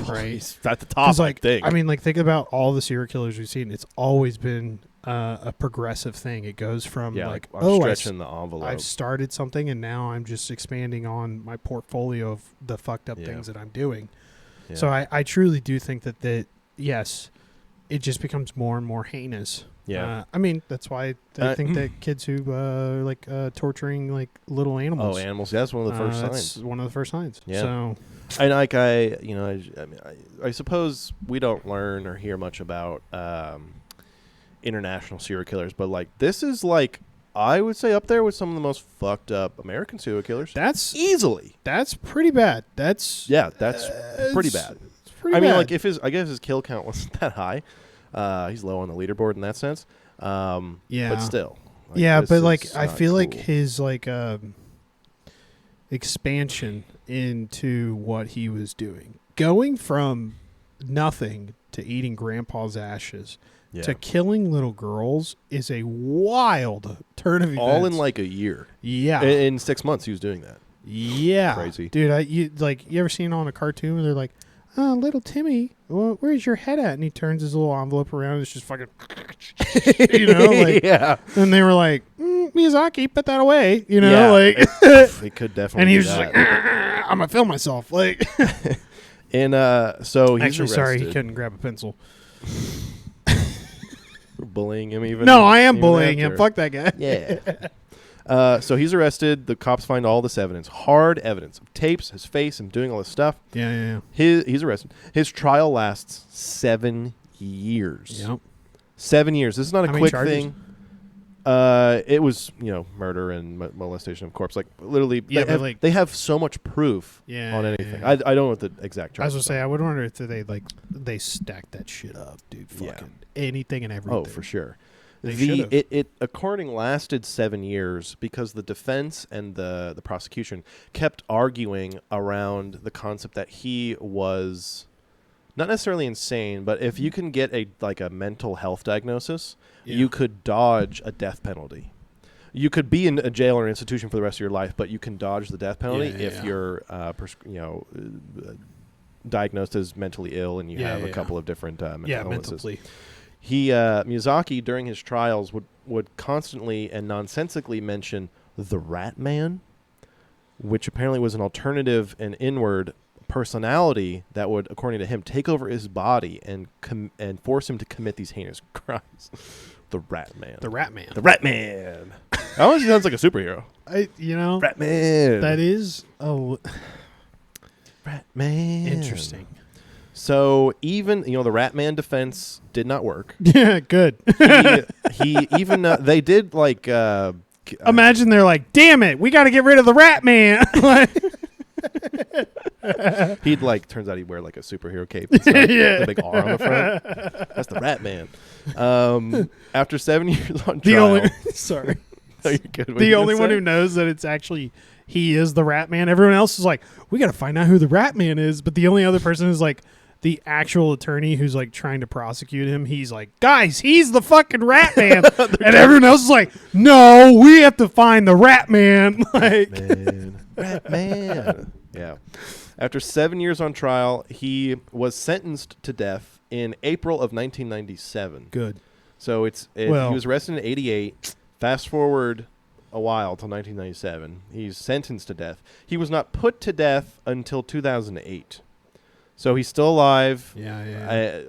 Speaker 1: Right?
Speaker 2: It's at the top,
Speaker 1: like, I mean, like think about all the serial killers we've seen. It's always been a progressive thing. It goes from like
Speaker 2: I'm stretching the envelope.
Speaker 1: I've started something and now I'm just expanding on my portfolio of the fucked up things that I'm doing. Yeah. So I truly do think that yes, it just becomes more and more heinous.
Speaker 2: Yeah,
Speaker 1: I mean that's why I think that kids who like torturing like little animals.
Speaker 2: Oh, animals! Yeah, that's one of the first signs.
Speaker 1: That's one of the first signs.
Speaker 2: Yeah.
Speaker 1: So,
Speaker 2: and like I suppose we don't learn or hear much about international serial killers, but like this is like I would say up there with some of the most fucked up American serial killers.
Speaker 1: That's pretty bad. That's
Speaker 2: pretty bad. I mean, like if I guess his kill count wasn't that high. He's low on the leaderboard in that sense. But still.
Speaker 1: Like, but like I feel like his like expansion into what he was doing, going from nothing to eating grandpa's ashes to killing little girls is a wild turn of events.
Speaker 2: All in like a year.
Speaker 1: Yeah.
Speaker 2: In 6 months he was doing that.
Speaker 1: Yeah.
Speaker 2: Crazy.
Speaker 1: Dude, you ever seen on a cartoon where they're like, oh, little Timmy, well, where's your head at? And he turns his little envelope around. And it's just fucking, like,
Speaker 2: yeah.
Speaker 1: And they were like, Miyazaki, put that away, like.
Speaker 2: They could definitely.
Speaker 1: And he was just like, I'm gonna film myself, like.
Speaker 2: And so he's
Speaker 1: actually
Speaker 2: arrested.
Speaker 1: Sorry, he couldn't grab a pencil.
Speaker 2: We're bullying him even.
Speaker 1: No, I am bullying him. Fuck that guy.
Speaker 2: Yeah. So he's arrested. The cops find all this evidence, hard evidence of tapes, his face, him doing all this stuff.
Speaker 1: Yeah.
Speaker 2: He's arrested. His trial lasts 7 years.
Speaker 1: Yep.
Speaker 2: 7 years. This is not a quick thing. It was murder and molestation of corpse. Like literally, they have so much proof on anything. Yeah. I don't know what the exact charge.
Speaker 1: I was gonna say I would wonder if they stacked that shit up, dude. Fucking anything and everything.
Speaker 2: Oh, for sure. It according lasted 7 years because the defense and the prosecution kept arguing around the concept that he was not necessarily insane, but if you can get a mental health diagnosis, you could dodge a death penalty. You could be in a jail or an institution for the rest of your life, but you can dodge the death penalty if you're diagnosed as mentally ill and you have a couple of different mental illnesses.
Speaker 1: Mentally.
Speaker 2: Miyazaki during his trials would constantly and nonsensically mention the Rat Man, which apparently was an alternative and inward personality that would, according to him, take over his body and force him to commit these heinous crimes. The Rat Man.
Speaker 1: The Rat Man.
Speaker 2: The Rat Man. That honestly sounds like a superhero.
Speaker 1: Rat
Speaker 2: Man.
Speaker 1: That is
Speaker 2: Rat Man.
Speaker 1: Interesting.
Speaker 2: So even the Rat Man defense did not work.
Speaker 1: Yeah, good.
Speaker 2: he even they did like.
Speaker 1: Imagine they're like, damn it, we got to get rid of the Rat Man.
Speaker 2: He'd turns out he'd wear like a superhero cape and stuff, the big R on the front. That's the Rat Man. After 7 years on trial.
Speaker 1: Sorry.
Speaker 2: No, you're good.
Speaker 1: The only one who knows that it's actually he is the Rat Man. Everyone else is like, we got to find out who the Rat Man is. But the only other person is like the actual attorney who's like trying to prosecute him. He's like, guys, he's the fucking Rat Man. And everyone else is like, no, we have to find the Rat Man.
Speaker 2: Rat Man. Yeah. After 7 years on trial, he was sentenced to death in April of 1997.
Speaker 1: Good.
Speaker 2: So he was arrested in 88. Fast forward a while till 1997. He's sentenced to death. He was not put to death until 2008. So he's still alive.
Speaker 1: Yeah.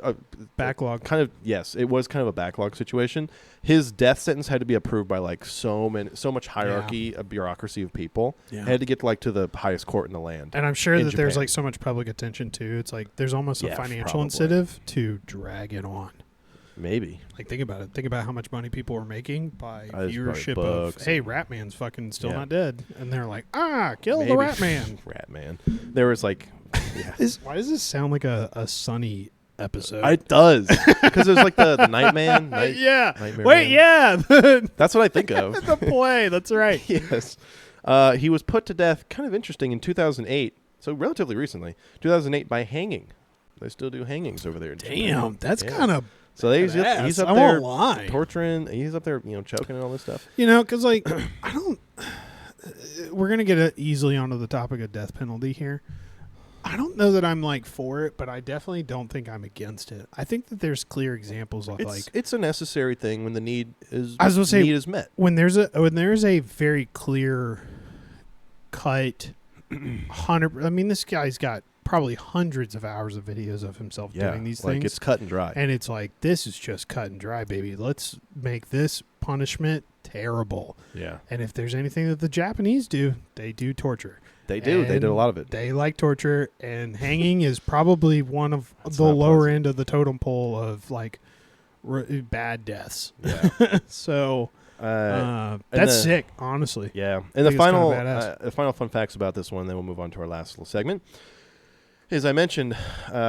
Speaker 1: Backlog.
Speaker 2: Yes, it was kind of a backlog situation. His death sentence had to be approved by so much hierarchy, a bureaucracy of people. Yeah. It had to get to the highest court in the land.
Speaker 1: And I'm sure that Japan. There's so much public attention too. It's there's almost a financial incentive to drag it on.
Speaker 2: Maybe.
Speaker 1: Think about it. Think about how much money people are making by viewership of, hey, Rat Man's fucking still not dead. And they're like, kill the Rat Man.
Speaker 2: Rat Man. There was
Speaker 1: why does this sound like a Sunny episode?
Speaker 2: It does. Because there's the Nightman.
Speaker 1: Nightmare
Speaker 2: Wait,
Speaker 1: Man. Yeah.
Speaker 2: That's what I think of.
Speaker 1: The play. That's right.
Speaker 2: Yes. He was put to death, kind of interesting, in 2008. So relatively recently. 2008 by hanging. They still do hangings over there.
Speaker 1: Damn. That's kind of...
Speaker 2: So he's up there torturing. He's up there, choking and all this stuff.
Speaker 1: Because I don't. We're gonna get easily onto the topic of death penalty here. I don't know that I'm for it, but I definitely don't think I'm against it. I think that there's clear examples of
Speaker 2: it's a necessary thing when the need is met.
Speaker 1: When there's a very clear cut 100. I mean, this guy's got probably hundreds of hours of videos of himself doing these things.
Speaker 2: It's cut and dry.
Speaker 1: And it's this is just cut and dry, baby. Let's make this punishment terrible.
Speaker 2: Yeah.
Speaker 1: And if there's anything that the Japanese do, they do torture.
Speaker 2: They do. They do a lot of it.
Speaker 1: They like torture, and hanging is probably one of the lower end of the totem pole of bad deaths. Yeah. So that's sick, honestly.
Speaker 2: Yeah. And the final fun facts about this one, then we'll move on to our last little segment. As I mentioned,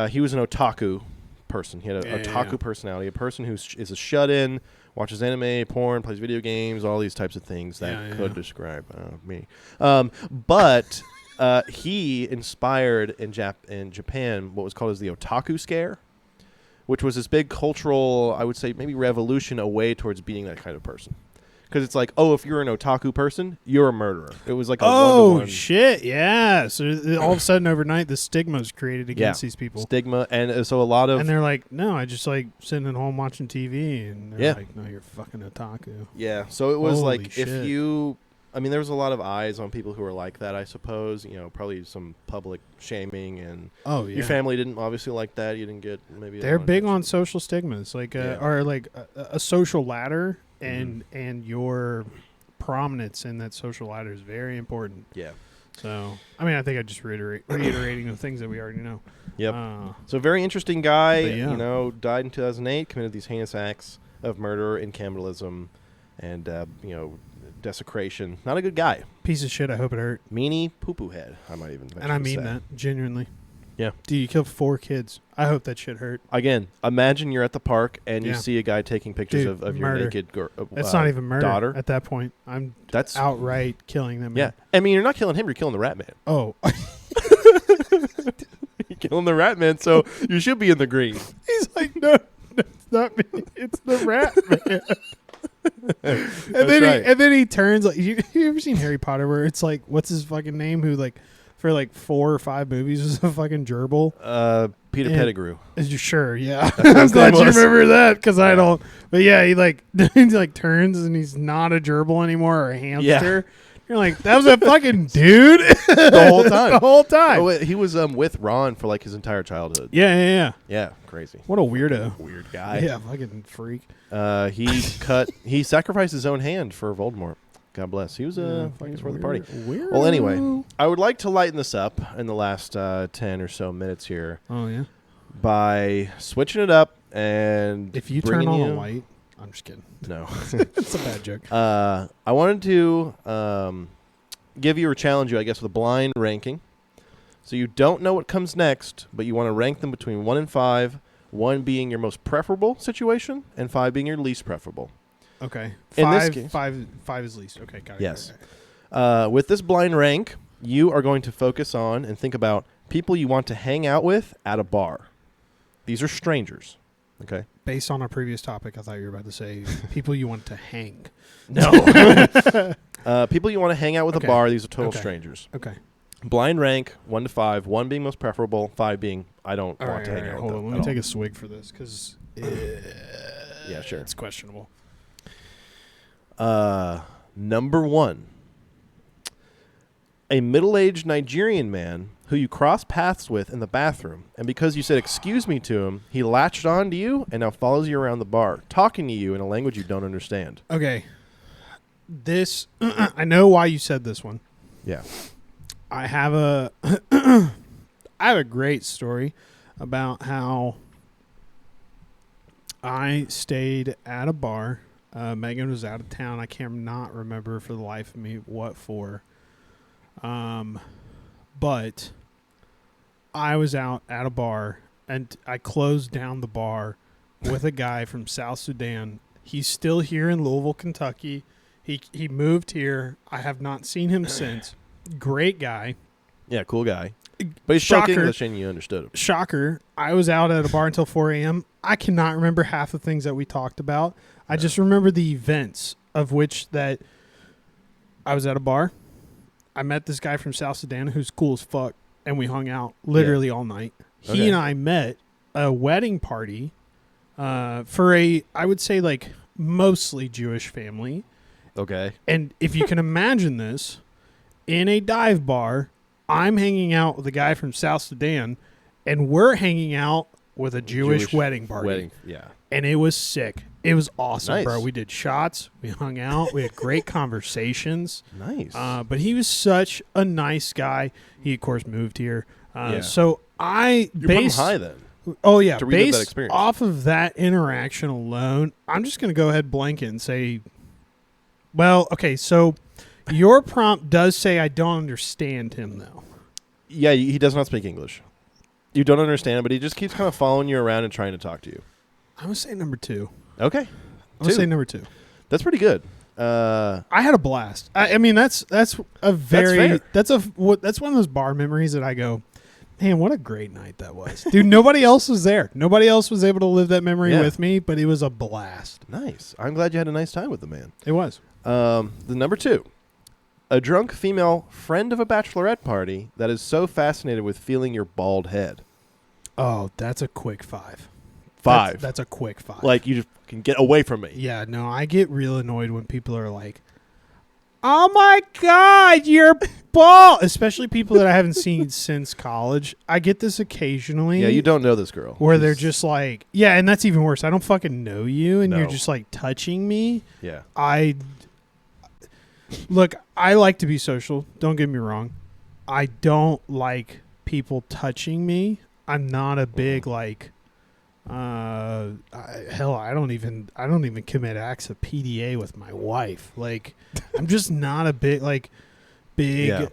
Speaker 2: he was an otaku person. He had an otaku personality, a person who is a shut-in, watches anime, porn, plays video games, all these types of things that could describe me. But he inspired in Japan what was called as the otaku scare, which was this big cultural, I would say, maybe revolution away towards being that kind of person. Because it's if you're an otaku person, you're a murderer. It was a one-to-one.
Speaker 1: Shit, yeah. So all of a sudden, overnight, the stigma is created against these people.
Speaker 2: Stigma, and so a lot of...
Speaker 1: And they're like, no, I just sitting at home watching TV. And they're like, no, you're fucking otaku.
Speaker 2: Yeah, so it was
Speaker 1: shit.
Speaker 2: If you... I mean, there was a lot of eyes on people who were like that, I suppose. Probably some public shaming, and your family didn't obviously like that. You didn't get maybe...
Speaker 1: They're big on social stigmas, or a social ladder. And your prominence in that social ladder is very important.
Speaker 2: Yeah.
Speaker 1: So, I mean, I think I just reiterating the things that we already know.
Speaker 2: Yep. So, very interesting guy. Died in 2008. Committed these heinous acts of murder and cannibalism, and desecration. Not a good guy.
Speaker 1: Piece of shit. I hope it hurt.
Speaker 2: Meanie poo-poo head. I might even.
Speaker 1: And I mean that genuinely.
Speaker 2: Yeah.
Speaker 1: Dude, you killed 4 kids. I hope that shit hurt.
Speaker 2: Again, imagine you're at the park and you see a guy taking pictures of your naked
Speaker 1: That's not even murder
Speaker 2: daughter.
Speaker 1: At that point. That's outright killing them. Man.
Speaker 2: Yeah. I mean, you're not killing him. You're killing the Rat Man.
Speaker 1: Oh.
Speaker 2: You're killing the Rat Man, so you should be in the green.
Speaker 1: He's like, no, it's not me. It's the Rat Man. And then he turns. You ever seen Harry Potter where it's what's his fucking name who for 4 or 5 movies was a fucking gerbil.
Speaker 2: Peter Pettigrew.
Speaker 1: Sure, yeah. I'm glad you remember that because I don't. But yeah, he he turns and he's not a gerbil anymore or a hamster. You're like, that was a fucking dude
Speaker 2: the whole time.
Speaker 1: The whole time.
Speaker 2: Oh, he was with Ron for like his entire childhood.
Speaker 1: Yeah.
Speaker 2: Yeah, crazy.
Speaker 1: What a weirdo.
Speaker 2: Weird guy.
Speaker 1: Yeah, fucking freak.
Speaker 2: He sacrificed his own hand for Voldemort. God bless. He was fucking for the party.
Speaker 1: Weirdo.
Speaker 2: Well, anyway, I would like to lighten this up in the last 10 or so minutes here.
Speaker 1: Oh, yeah?
Speaker 2: By switching it up and
Speaker 1: if you turn on a light, I'm just kidding.
Speaker 2: No.
Speaker 1: It's a bad joke.
Speaker 2: I wanted to give you or challenge you, I guess, with a blind ranking. So you don't know what comes next, but you want to rank them between 1 and 5, 1 being your most preferable situation and 5 being your least preferable.
Speaker 1: Okay.
Speaker 2: In this case,
Speaker 1: 5 is least. Okay, got it.
Speaker 2: Yes. Got it. With this blind rank, you are going to focus on and think about people you want to hang out with at a bar. These are strangers. Okay.
Speaker 1: Based on our previous topic, I thought you were about to say people you want to hang.
Speaker 2: No. People you want to hang out with at a bar. These are total strangers.
Speaker 1: Okay.
Speaker 2: Blind rank 1 to 5. 1 being most preferable. 5 being I don't want to hang out with them.
Speaker 1: Hold on. Let me take a swig for this because
Speaker 2: yeah, sure.
Speaker 1: It's questionable.
Speaker 2: Number 1. A middle-aged Nigerian man who you cross paths with in the bathroom, and because you said excuse me to him, he latched on to you and now follows you around the bar, talking to you in a language you don't understand.
Speaker 1: Okay. This, I know why you said this one.
Speaker 2: Yeah.
Speaker 1: I have a great story about how I stayed at a bar. Megan was out of town. I cannot remember for the life of me what for. But I was out at a bar and I closed down the bar with a guy from South Sudan. He's still here in Louisville, Kentucky. He moved here. I have not seen him since. Great guy.
Speaker 2: Yeah, cool guy. But he spoke English and you understood him.
Speaker 1: Shocker. I was out at a bar until 4 a.m. I cannot remember half the things that we talked about. I just remember the events of which that I was at a bar. I met this guy from South Sudan who's cool as fuck, and we hung out literally all night. He and I met a wedding party for I would say, like, mostly Jewish family.
Speaker 2: Okay.
Speaker 1: And if you can imagine this, in a dive bar, I'm hanging out with a guy from South Sudan, and we're hanging out with a Jewish wedding party.
Speaker 2: Yeah.
Speaker 1: And it was sick. It was awesome,
Speaker 2: nice.
Speaker 1: Bro. We did shots. We hung out. We had great conversations.
Speaker 2: Nice.
Speaker 1: But he was such a nice guy. He, of course, moved here.
Speaker 2: Yeah.
Speaker 1: So I
Speaker 2: You're putting high then.
Speaker 1: Oh, yeah.
Speaker 2: To relive that
Speaker 1: Based
Speaker 2: experience.
Speaker 1: off of that interaction alone, I'm just going to go ahead blanket and say, well, okay, so your prompt does say I don't understand him, though.
Speaker 2: Yeah, he does not speak English. You don't understand, but he just keeps kind of following you around and trying to talk to you.
Speaker 1: I'm going to say number 2.
Speaker 2: Okay.
Speaker 1: I'm going to say number 2.
Speaker 2: That's pretty good.
Speaker 1: I had a blast. I mean, that's a very that's one of those bar memories that I go, man, what a great night that was, dude. Nobody else was there. Nobody else was able to live that memory with me, but it was a blast.
Speaker 2: Nice. I'm glad you had a nice time with the man.
Speaker 1: It was.
Speaker 2: The number 2, a drunk female friend of a bachelorette party that is so fascinated with feeling your bald head.
Speaker 1: Oh, that's a quick 5.
Speaker 2: 5.
Speaker 1: That's a quick 5.
Speaker 2: Like, you just can get away from me.
Speaker 1: Yeah, no, I get real annoyed when people are like, oh my God, you're bald. Especially people that I haven't seen since college. I get this occasionally.
Speaker 2: Yeah, you don't know this girl.
Speaker 1: Where they're just like, yeah, and that's even worse. I don't fucking know you, and you're just like touching me.
Speaker 2: Yeah.
Speaker 1: Look, I like to be social. Don't get me wrong. I don't like people touching me. I'm not a big like. Hell, I don't even commit acts of PDA with my wife. Like, I'm just not a big.
Speaker 2: Yeah.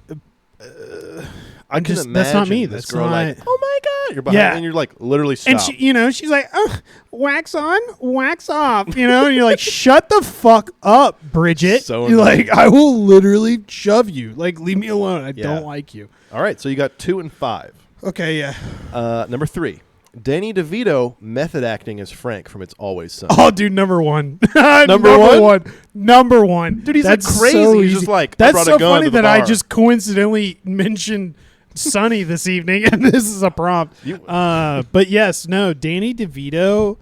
Speaker 1: I just that's not me. That's
Speaker 2: girl
Speaker 1: not.
Speaker 2: Like, oh my God, you're behind, and you're like literally stop.
Speaker 1: And she, she's like, oh, wax on, wax off. And you're like, shut the fuck up, Bridget.
Speaker 2: So
Speaker 1: you're like, I will literally shove you. Like, leave me alone. I don't like you.
Speaker 2: All right, so you got 2 and 5.
Speaker 1: Okay, yeah.
Speaker 2: Number 3. Danny DeVito method acting as Frank from It's Always Sunny.
Speaker 1: Oh, dude, number 1.
Speaker 2: Number one?
Speaker 1: Number 1.
Speaker 2: Dude, he's
Speaker 1: that's
Speaker 2: like crazy.
Speaker 1: So
Speaker 2: he's just like,
Speaker 1: that's
Speaker 2: I brought
Speaker 1: so
Speaker 2: a gun
Speaker 1: funny
Speaker 2: to the
Speaker 1: that
Speaker 2: bar.
Speaker 1: I just coincidentally mentioned Sunny this evening, and this is a prompt. But yes, no, Danny DeVito,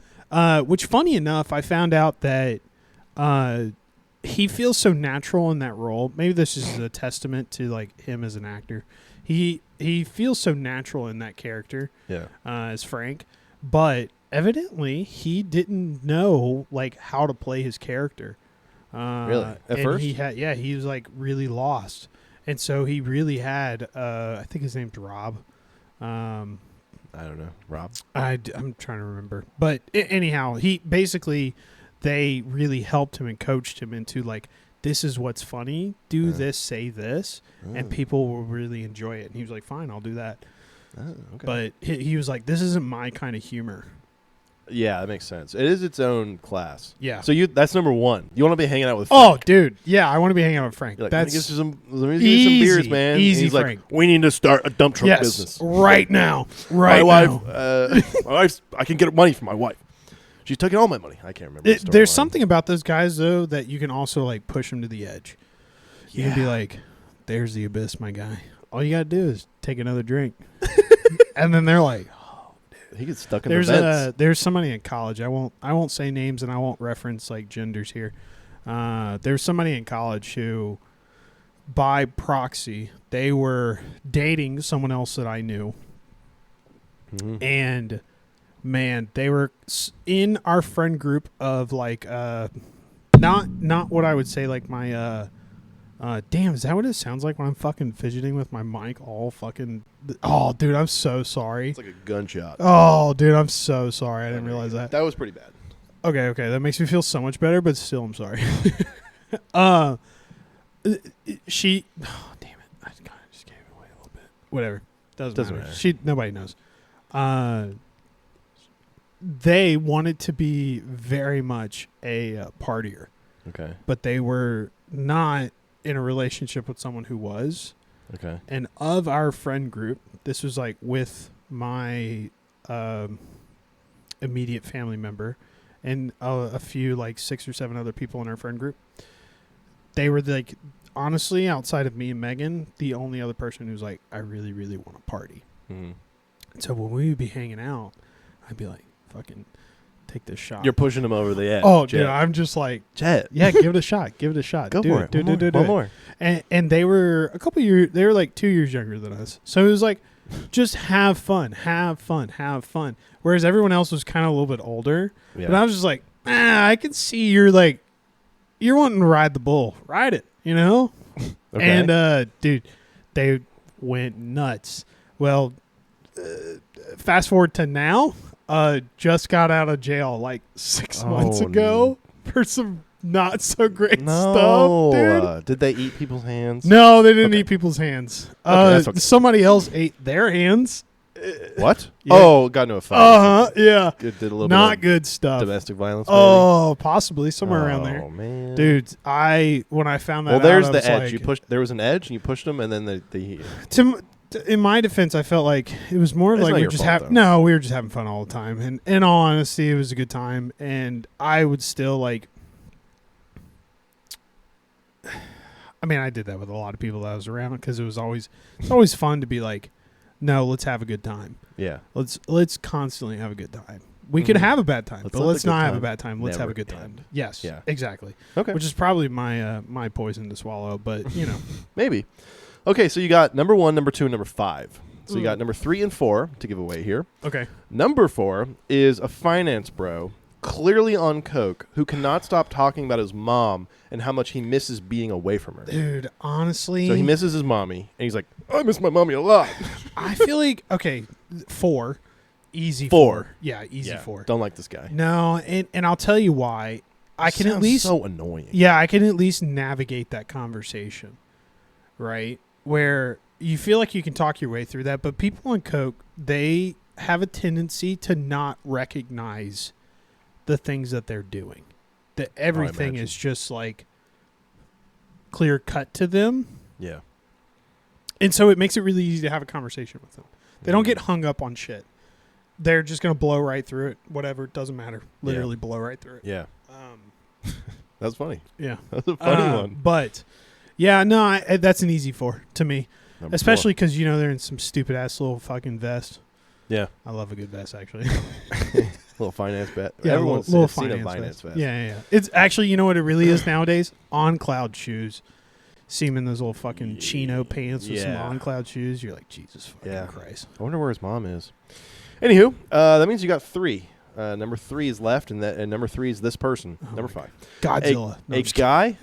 Speaker 1: which funny enough, I found out that he feels so natural in that role. Maybe this is a testament to like him as an actor. He feels so natural in that character.
Speaker 2: Yeah.
Speaker 1: As Frank, but evidently he didn't know like how to play his character.
Speaker 2: Really? At first?
Speaker 1: He was like really lost. And so he really had I think his name's Rob.
Speaker 2: I don't know. Rob?
Speaker 1: I'm trying to remember. But anyhow, they really helped him and coached him into like, this is what's funny. Do this, say this, and people will really enjoy it. And he was like, fine, I'll do that.
Speaker 2: Oh, okay.
Speaker 1: But he was like, this isn't my kind of humor.
Speaker 2: Yeah, that makes sense. It is its own class.
Speaker 1: Yeah.
Speaker 2: So that's number one. You want to be hanging out with Frank.
Speaker 1: Oh, dude. Yeah, I want to be hanging out with Frank.
Speaker 2: Like,
Speaker 1: That's
Speaker 2: let me get you some beers, man.
Speaker 1: Easy,
Speaker 2: he's
Speaker 1: Frank.
Speaker 2: Like, we need to start a dump truck business.
Speaker 1: Right now.
Speaker 2: My wife, I can get money from my wife. She's taking all my money. I can't remember.
Speaker 1: There's something about those guys, though, that you can also like push them to the edge. You can be like, there's the abyss, my guy. All you got to do is take another drink. And then they're like,
Speaker 2: he gets stuck in the vents.
Speaker 1: There's somebody in college. I won't say names and I won't reference like genders here. There's somebody in college who, by proxy, they were dating someone else that I knew, and man, they were in our friend group of like not what I would say like my damn, is that what it sounds like when I'm fucking fidgeting with my mic all fucking... Oh, dude, I'm so sorry.
Speaker 2: It's like a gunshot.
Speaker 1: Oh, dude, I'm so sorry. I didn't realize that.
Speaker 2: That was pretty bad.
Speaker 1: Okay. That makes me feel so much better, but still, I'm sorry. She... Oh, damn it. I kind of just gave it away a little bit. Whatever. Doesn't matter. Nobody knows. They wanted to be very much a partier.
Speaker 2: Okay.
Speaker 1: But they were not in a relationship with someone who was.
Speaker 2: Okay.
Speaker 1: And of our friend group, this was like with my immediate family member and a few like 6 or 7 other people in our friend group. They were like, honestly, outside of me and Megan, the only other person who's like, I really, really want to party.
Speaker 2: Mm-hmm.
Speaker 1: So when we would be hanging out, I'd be like, fucking take this shot.
Speaker 2: You're pushing him over the edge.
Speaker 1: Oh, Chet. Dude, I'm just like,
Speaker 2: Chet.
Speaker 1: Yeah, give it a shot. Give it a shot.
Speaker 2: Go for it. Do one more.
Speaker 1: And they were a couple years, they were like 2 years younger than us. So it was like, just have fun. Whereas everyone else was kind of a little bit older. Yeah. But I was just like, I can see you're wanting to ride the bull. Ride it, you know? Okay. And, dude, they went nuts. Well, fast forward to now. Just got out of jail like 6 months ago for some not so great stuff, dude.
Speaker 2: Did they eat people's hands?
Speaker 1: No, they didn't eat people's hands. Okay. Somebody else ate their hands.
Speaker 2: What?
Speaker 1: Yeah.
Speaker 2: Oh, got into a fight.
Speaker 1: Yeah.
Speaker 2: Did a little
Speaker 1: not
Speaker 2: bit of
Speaker 1: good stuff.
Speaker 2: Domestic violence. Maybe?
Speaker 1: Oh, possibly somewhere around there.
Speaker 2: Oh man,
Speaker 1: dude. When I found that,
Speaker 2: there's
Speaker 1: out,
Speaker 2: the edge.
Speaker 1: Like,
Speaker 2: you pushed. There was an edge, and you pushed them, and then they
Speaker 1: in my defense, I felt like it was more like we were just having fun all the time. And in all honesty, it was a good time. And I would still like, I mean, I did that with a lot of people that I was around because it's always fun to be like, no, let's have a good time.
Speaker 2: Yeah.
Speaker 1: Let's constantly have a good time. We could have a bad time, but let's not have a bad time. Let's have a good time. Yes. Yeah. Exactly. Okay. Which is probably my poison to swallow, but you know.
Speaker 2: Maybe. Okay, so you got number 1, number 2, and number 5. So you got number 3 and 4 to give away here.
Speaker 1: Okay.
Speaker 2: Number 4 is a finance bro, clearly on coke, who cannot stop talking about his mom and how much he misses being away from her.
Speaker 1: Dude, honestly.
Speaker 2: So he misses his mommy, and he's like, I miss my mommy a lot.
Speaker 1: I feel like, 4. Easy 4. Yeah, easy 4.
Speaker 2: Don't like this guy.
Speaker 1: No, and I'll tell you why. I can at least
Speaker 2: so annoying.
Speaker 1: Yeah, I can at least navigate that conversation. Right? Where you feel like you can talk your way through that, but people on coke, they have a tendency to not recognize the things that they're doing. That everything is just like clear cut to them.
Speaker 2: Yeah.
Speaker 1: And so it makes it really easy to have a conversation with them. They don't get hung up on shit. They're just going to blow right through it. Whatever. It doesn't matter. Literally blow right through it.
Speaker 2: Yeah. That's funny.
Speaker 1: Yeah.
Speaker 2: That's a funny one.
Speaker 1: But... yeah, no, that's an easy 4 to me.
Speaker 2: Number
Speaker 1: especially because, they're in some stupid-ass little fucking vest.
Speaker 2: Yeah.
Speaker 1: I love a good vest, actually.
Speaker 2: Little finance bet.
Speaker 1: Yeah,
Speaker 2: Everyone's
Speaker 1: little
Speaker 2: seen a finance vest.
Speaker 1: Yeah. It's actually, you know what it really is nowadays? On-cloud shoes. See him in those little fucking chino pants with some on-cloud shoes. You're like, Jesus fucking Christ.
Speaker 2: I wonder where his mom is. Anywho, that means you got 3. Number 3 is left, and number 3 is this person. Number 5.
Speaker 1: Godzilla.
Speaker 2: A guy.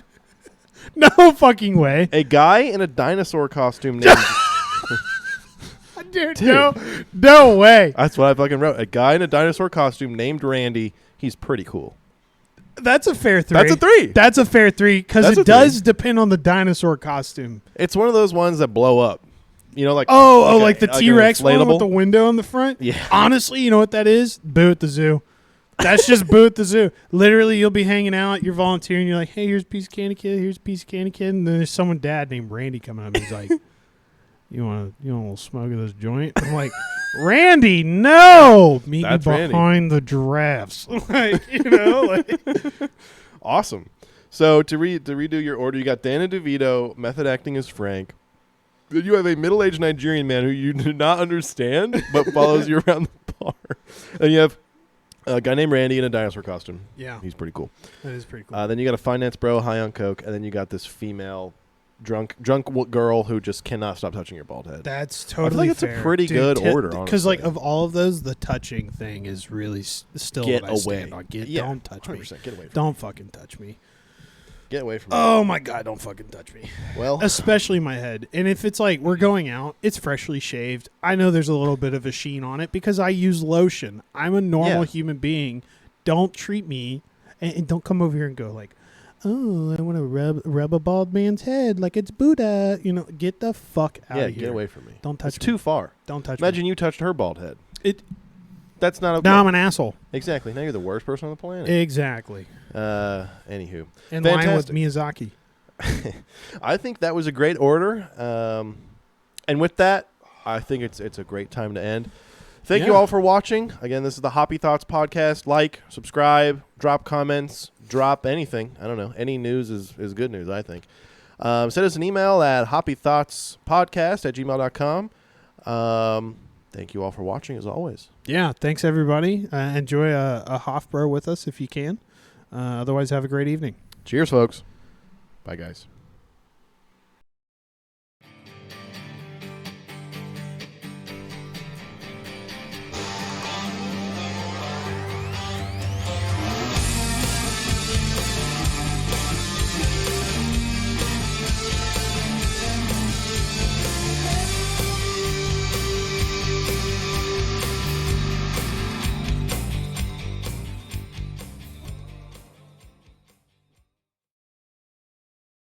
Speaker 1: No fucking way.
Speaker 2: A guy in a dinosaur costume named...
Speaker 1: Dude, no way.
Speaker 2: That's what I fucking wrote. A guy in a dinosaur costume named Randy. He's pretty cool.
Speaker 1: That's a fair 3.
Speaker 2: That's a 3.
Speaker 1: That's a fair 3 because it does depend on the dinosaur costume.
Speaker 2: It's one of those ones that blow up. You know, like
Speaker 1: like the T-Rex one with the window on the front.
Speaker 2: Yeah.
Speaker 1: Honestly, you know what that is? Boo at the zoo. That's just Boo at the zoo. Literally, you'll be hanging out, you're volunteering, you're like, hey, here's a piece of candy kid, here's a piece of candy kid, and then there's someone dad named Randy coming up. He's like, you want a little smoke of this joint? I'm like, Randy, no! Meet me behind the giraffes. Like, you know, like.
Speaker 2: Awesome. So to redo your order, you got Danny DeVito, method acting as Frank. You have a middle-aged Nigerian man who you do not understand, but follows you around the bar. And you have a guy named Randy in a dinosaur costume.
Speaker 1: Yeah.
Speaker 2: He's pretty cool.
Speaker 1: That is pretty cool.
Speaker 2: Then you got a finance bro high on coke, and then you got this female drunk girl who just cannot stop touching your bald head.
Speaker 1: That's totally
Speaker 2: I feel like it's a pretty good order, honestly.
Speaker 1: Because, like, of all of those, the touching thing is really still
Speaker 2: get
Speaker 1: what I stand on. Don't touch me.
Speaker 2: Get away from
Speaker 1: Don't fucking touch me.
Speaker 2: Get away from me.
Speaker 1: Oh, my God, don't fucking touch me.
Speaker 2: Well.
Speaker 1: Especially my head. And if it's like we're going out, it's freshly shaved. I know there's a little bit of a sheen on it because I use lotion. I'm a normal human being. Don't treat me and don't come over here and go like, oh, I want to rub a bald man's head like it's Buddha. You know, get the fuck out of here.
Speaker 2: Yeah, get away from me.
Speaker 1: Don't touch me.
Speaker 2: It's too far.
Speaker 1: Don't touch me.
Speaker 2: Imagine you touched her bald head. That's not okay.
Speaker 1: Now I'm an asshole.
Speaker 2: Exactly. Now you're the worst person on the planet.
Speaker 1: Exactly.
Speaker 2: Anywho.
Speaker 1: In line with Miyazaki.
Speaker 2: I think that was a great order. And with that, I think it's a great time to end. Thank you all for watching. Again, this is the Hoppy Thoughts podcast. Like, subscribe, drop comments, drop anything. I don't know. Any news is good news, I think. Send us an email at hoppythoughtspodcast@gmail.com. Thank you all for watching, as always.
Speaker 1: Yeah, thanks, everybody. Enjoy a Hofbro with us if you can. Otherwise, have a great evening.
Speaker 2: Cheers, folks. Bye, guys.